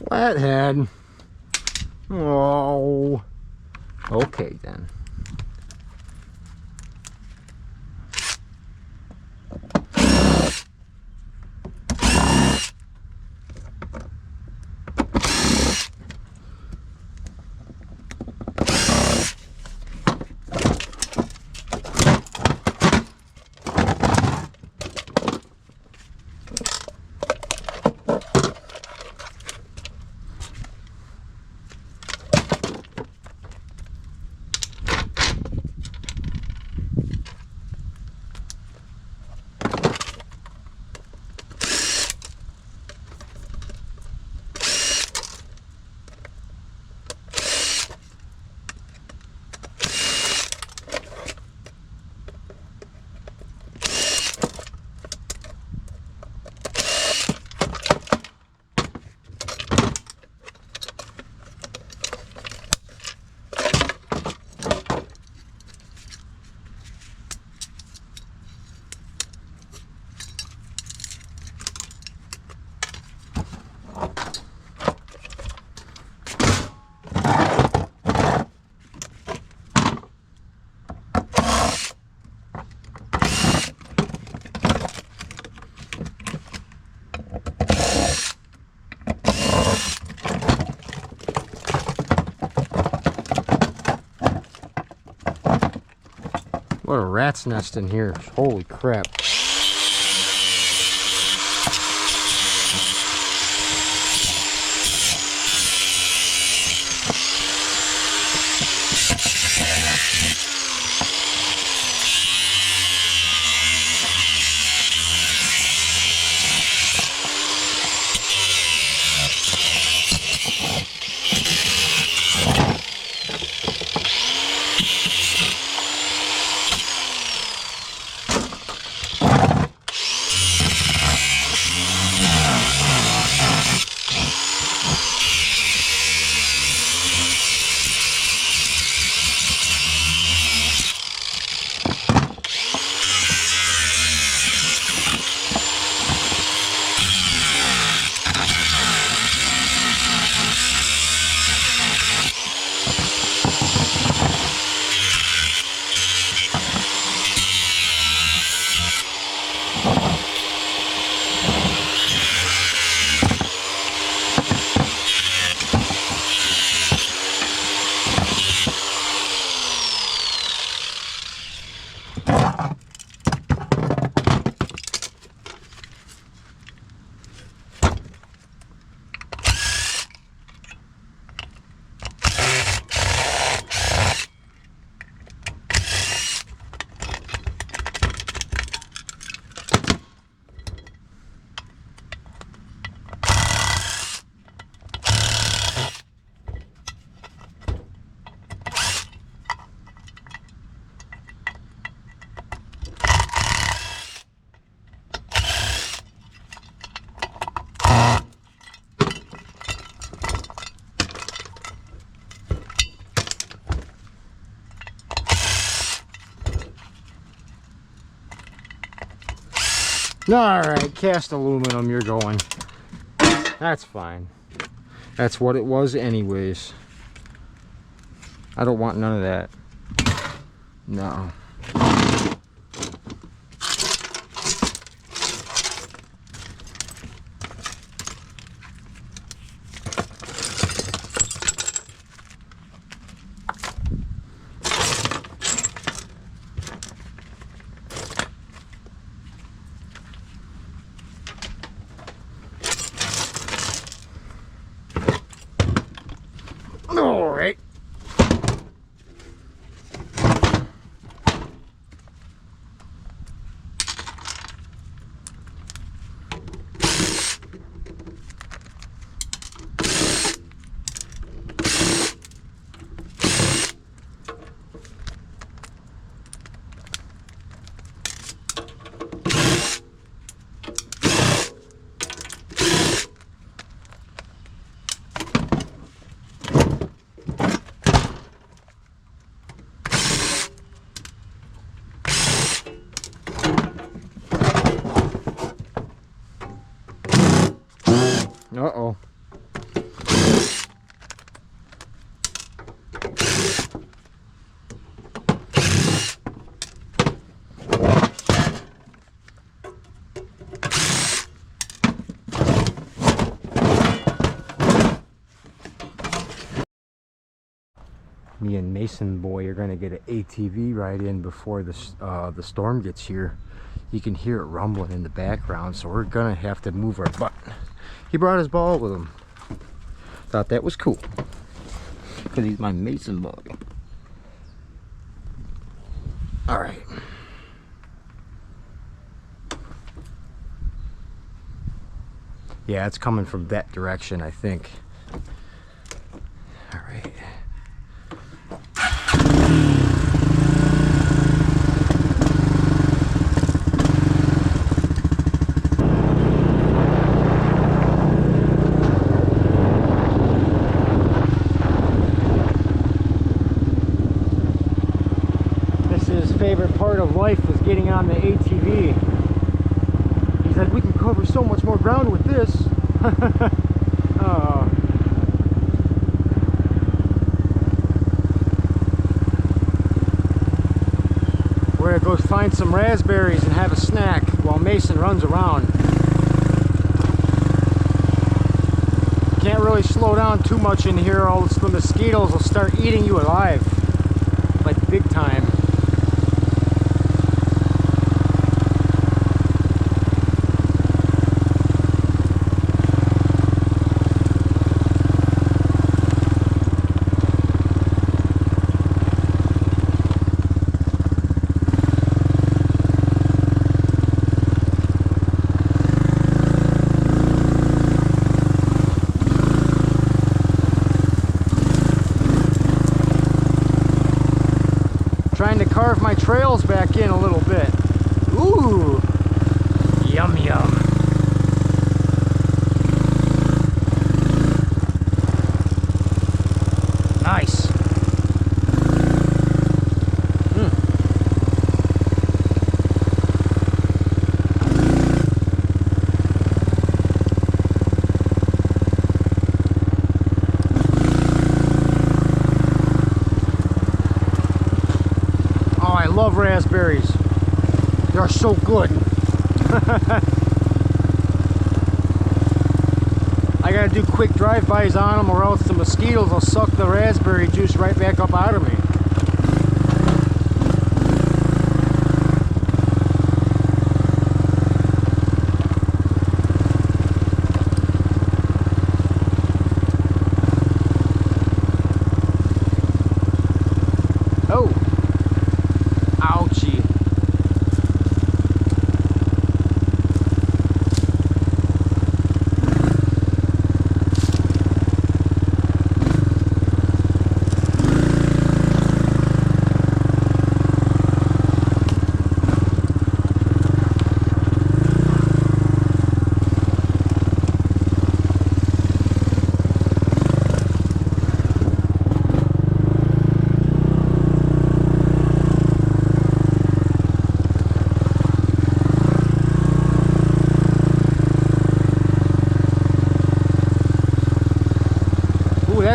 Flathead. Oh. Okay then. What a rat's nest in here. Holy crap. Alright, cast aluminum, you're going. That's fine. That's what it was anyways. I don't want none of that. No. All right. Uh-oh. Me and Mason boy are gonna get an ATV ride in before the storm gets here. You can hear it rumbling in the background, so we're gonna have to move our butt. He brought his ball with him. Thought that was cool, because he's my Mason boy. All right. Yeah, it's coming from that direction, I think. All right. Favorite part of life is getting on the ATV. He's like, we can cover so much more ground with this. Oh. We're gonna go find some raspberries and have a snack while Mason runs around. Can't really slow down too much in here, or else the mosquitoes will start eating you alive. Like big time. Trying to carve my trails back in a little bit. Ooh, yum yum. Nice. I love raspberries. They're so good. I gotta do quick drive-bys on them, or else the mosquitoes will suck the raspberry juice right back up out of me. Oh. Ouchie.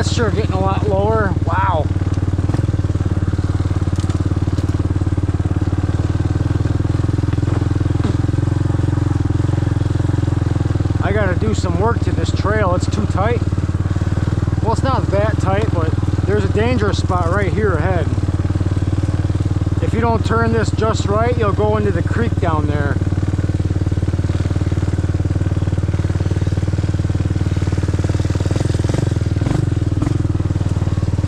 that's sure getting a lot lower. Wow. I gotta do some work to this trail. It's too tight. Well, it's not that tight, but there's a dangerous spot right here ahead. If you don't turn this just right, you'll go into the creek down there.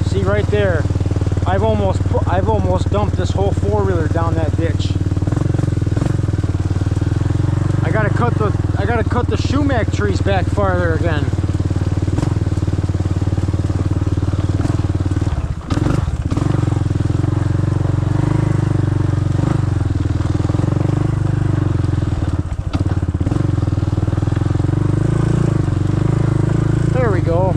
See right there, I've almost dumped this whole four-wheeler down that ditch. I gotta cut the sumac trees back farther again. There we go.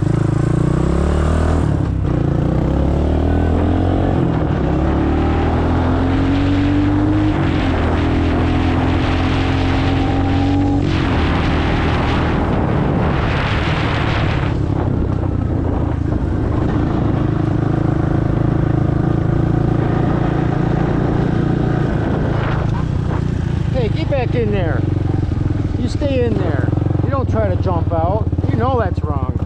Back in there. You stay in there. You don't try to jump out. You know that's wrong.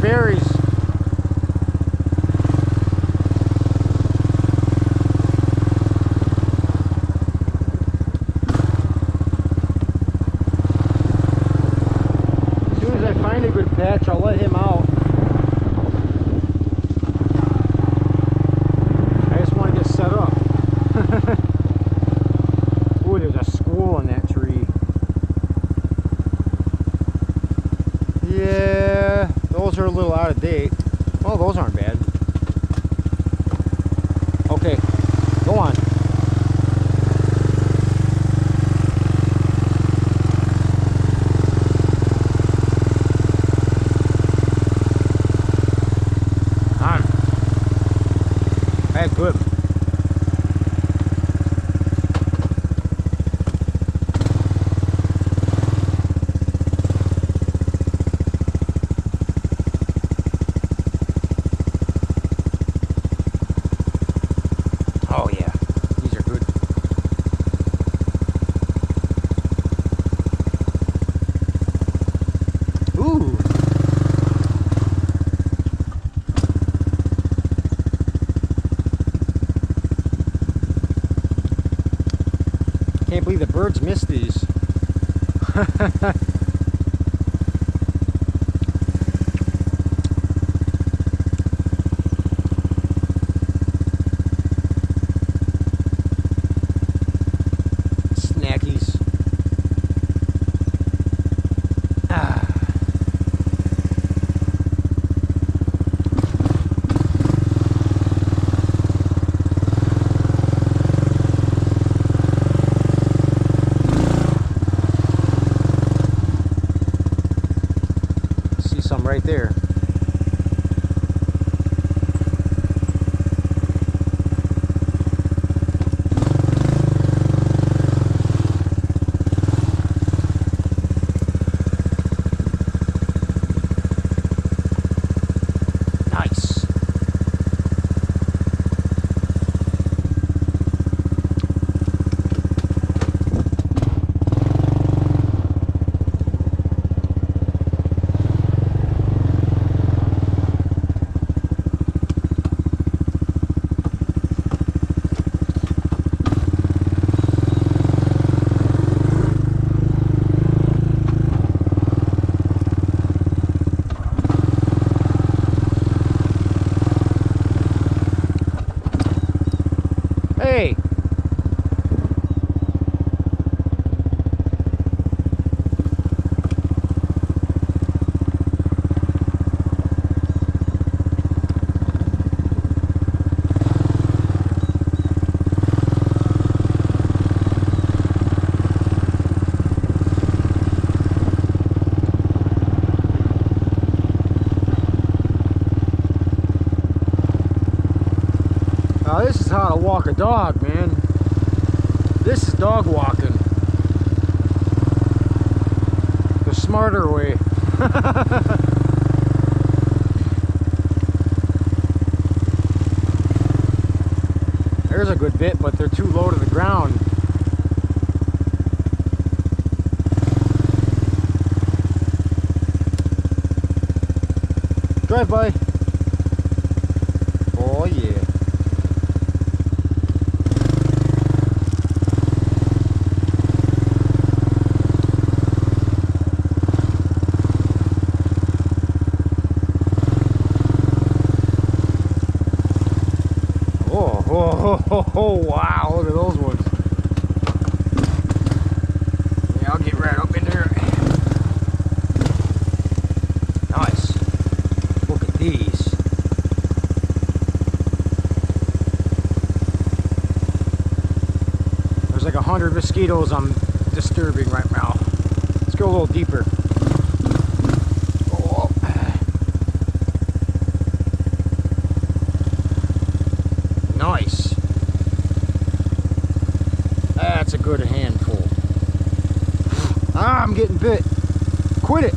Berries. As soon as I find a good patch, I'll let him out. I just want to get set up. Ooh, there's a squirrel in that tree. Yeah. Those are a little out of date. Well, those aren't bad. Okay, go on. That's good. Oh yeah, these are good. Ooh. Can't believe the birds missed these. how to walk a dog, man. This is dog walking. The smarter way. There's a good bit, but they're too low to the ground. Drive by. Oh yeah. Oh, wow, look at those ones. Yeah, I'll get right up in there. Nice. Look at these. There's like 100 mosquitoes I'm disturbing right now. Let's go a little deeper. Oh. Nice. That's a good handful. Ah, I'm getting bit. Quit it.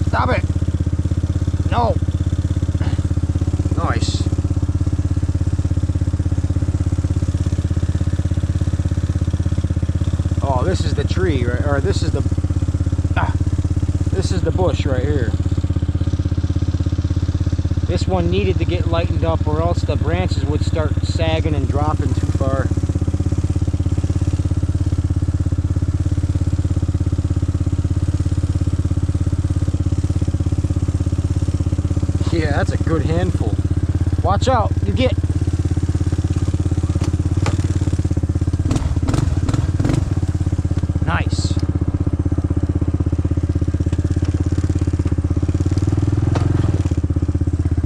Stop it. No. Nice. Oh, this is the tree, right? Or this is the bush right here. This one needed to get lightened up, or else the branches would start sagging and dropping too far. Yeah, that's a good handful. Watch out, you get. Nice.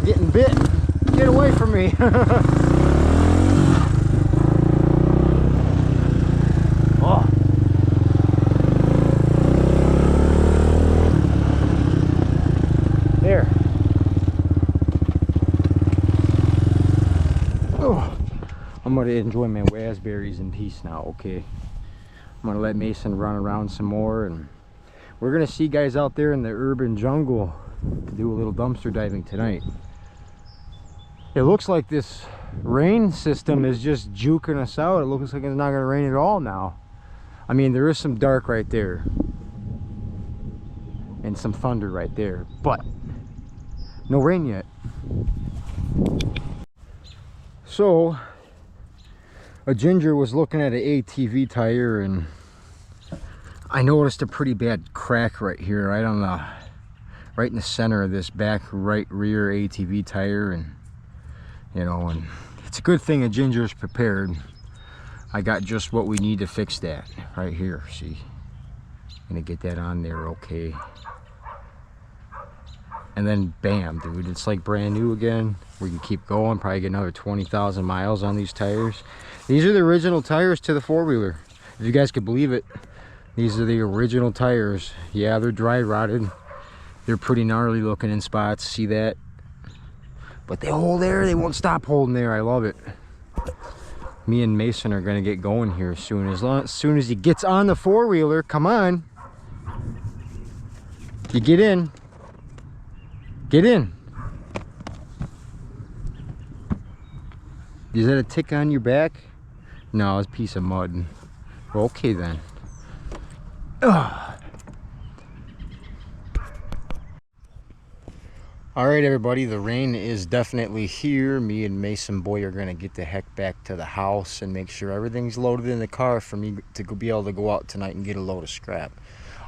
Getting bit. Get away from me. Oh. There. I'm gonna enjoy my raspberries in peace now, okay? I'm gonna let Mason run around some more, and we're gonna see guys out there in the urban jungle to do a little dumpster diving tonight. It looks like this rain system is just juking us out. It looks like it's not gonna rain at all now. I mean, there is some dark right there and some thunder right there, but no rain yet. So a ginger was looking at an ATV tire, and I noticed a pretty bad crack right here, right on the, right in the center of this back right rear ATV tire. And you know, and it's a good thing a ginger's prepared. I got just what we need to fix that right here. See, gonna get that on there, okay. And then bam, dude, it's like brand new again. We can keep going, probably get another 20,000 miles on these tires. These are the original tires to the four-wheeler, if you guys could believe it. These are the original tires. Yeah, they're dry rotted. They're pretty gnarly looking in spots, see that? But they hold there, they won't stop holding there. I love it. Me and Mason are gonna get going here soon. As soon as he gets on the four-wheeler, come on. You get in. Get in. Is that a tick on your back? No, it's a piece of mud. Okay then. Ugh. All right, everybody, the rain is definitely here. Me and Mason Boy are gonna get the heck back to the house and make sure everything's loaded in the car for me to be able to go out tonight and get a load of scrap.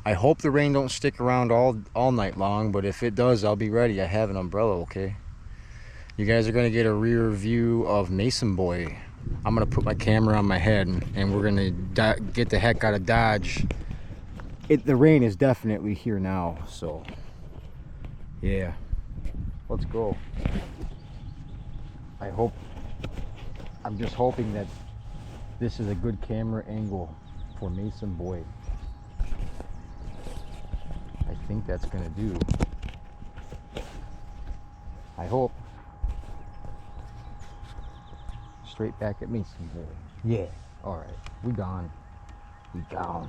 I hope the rain don't stick around all night long, but if it does, I'll be ready. I have an umbrella, okay? You guys are gonna get a rear view of Mason Boy. I'm gonna put my camera on my head, and we're gonna get the heck out of Dodge. The rain is definitely here now, so yeah. Let's go. I'm just hoping that this is a good camera angle for Mason Boy. I think that's gonna do. I hope. straight back at me some more. Yeah. All right. We gone. We gone.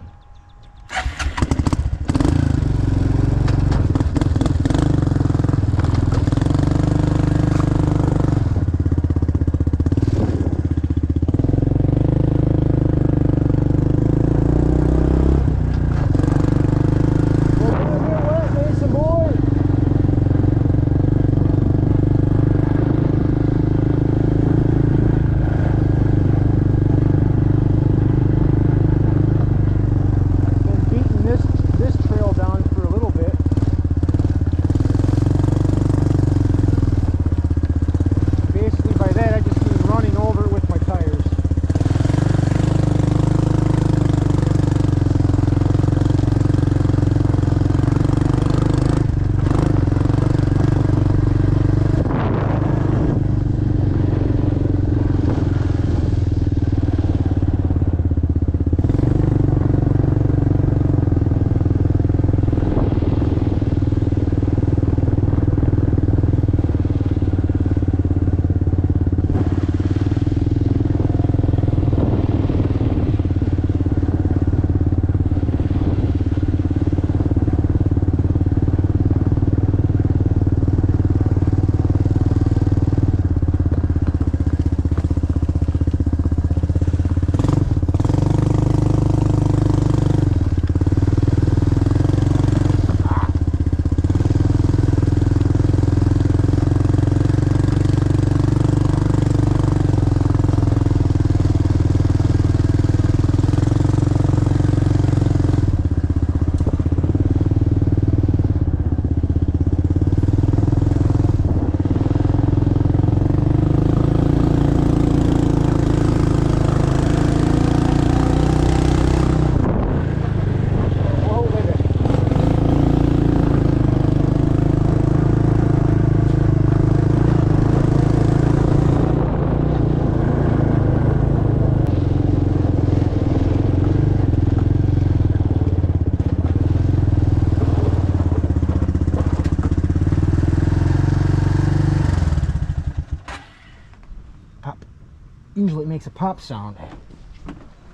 Usually it makes a pop sound.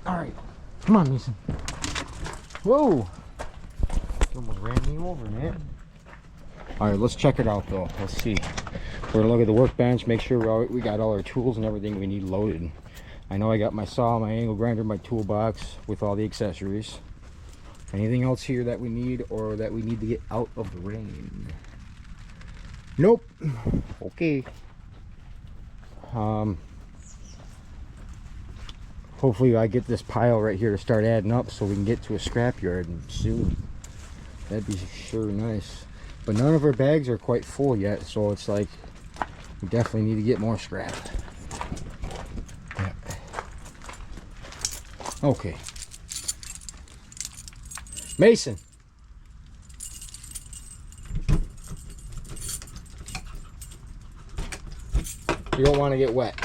All right, come on, Mason. Whoa! You almost ran me over, man. All right, let's check it out though. Let's see. We're gonna look at the workbench, make sure we got all our tools and everything we need loaded. I know I got my saw, my angle grinder, my toolbox with all the accessories. Anything else here that we need or that we need to get out of the rain? Nope. Okay. Hopefully I get this pile right here to start adding up so we can get to a scrapyard soon. That'd be sure nice. But none of our bags are quite full yet, so it's like we definitely need to get more scrap. Yeah. Okay. Mason. You don't want to get wet.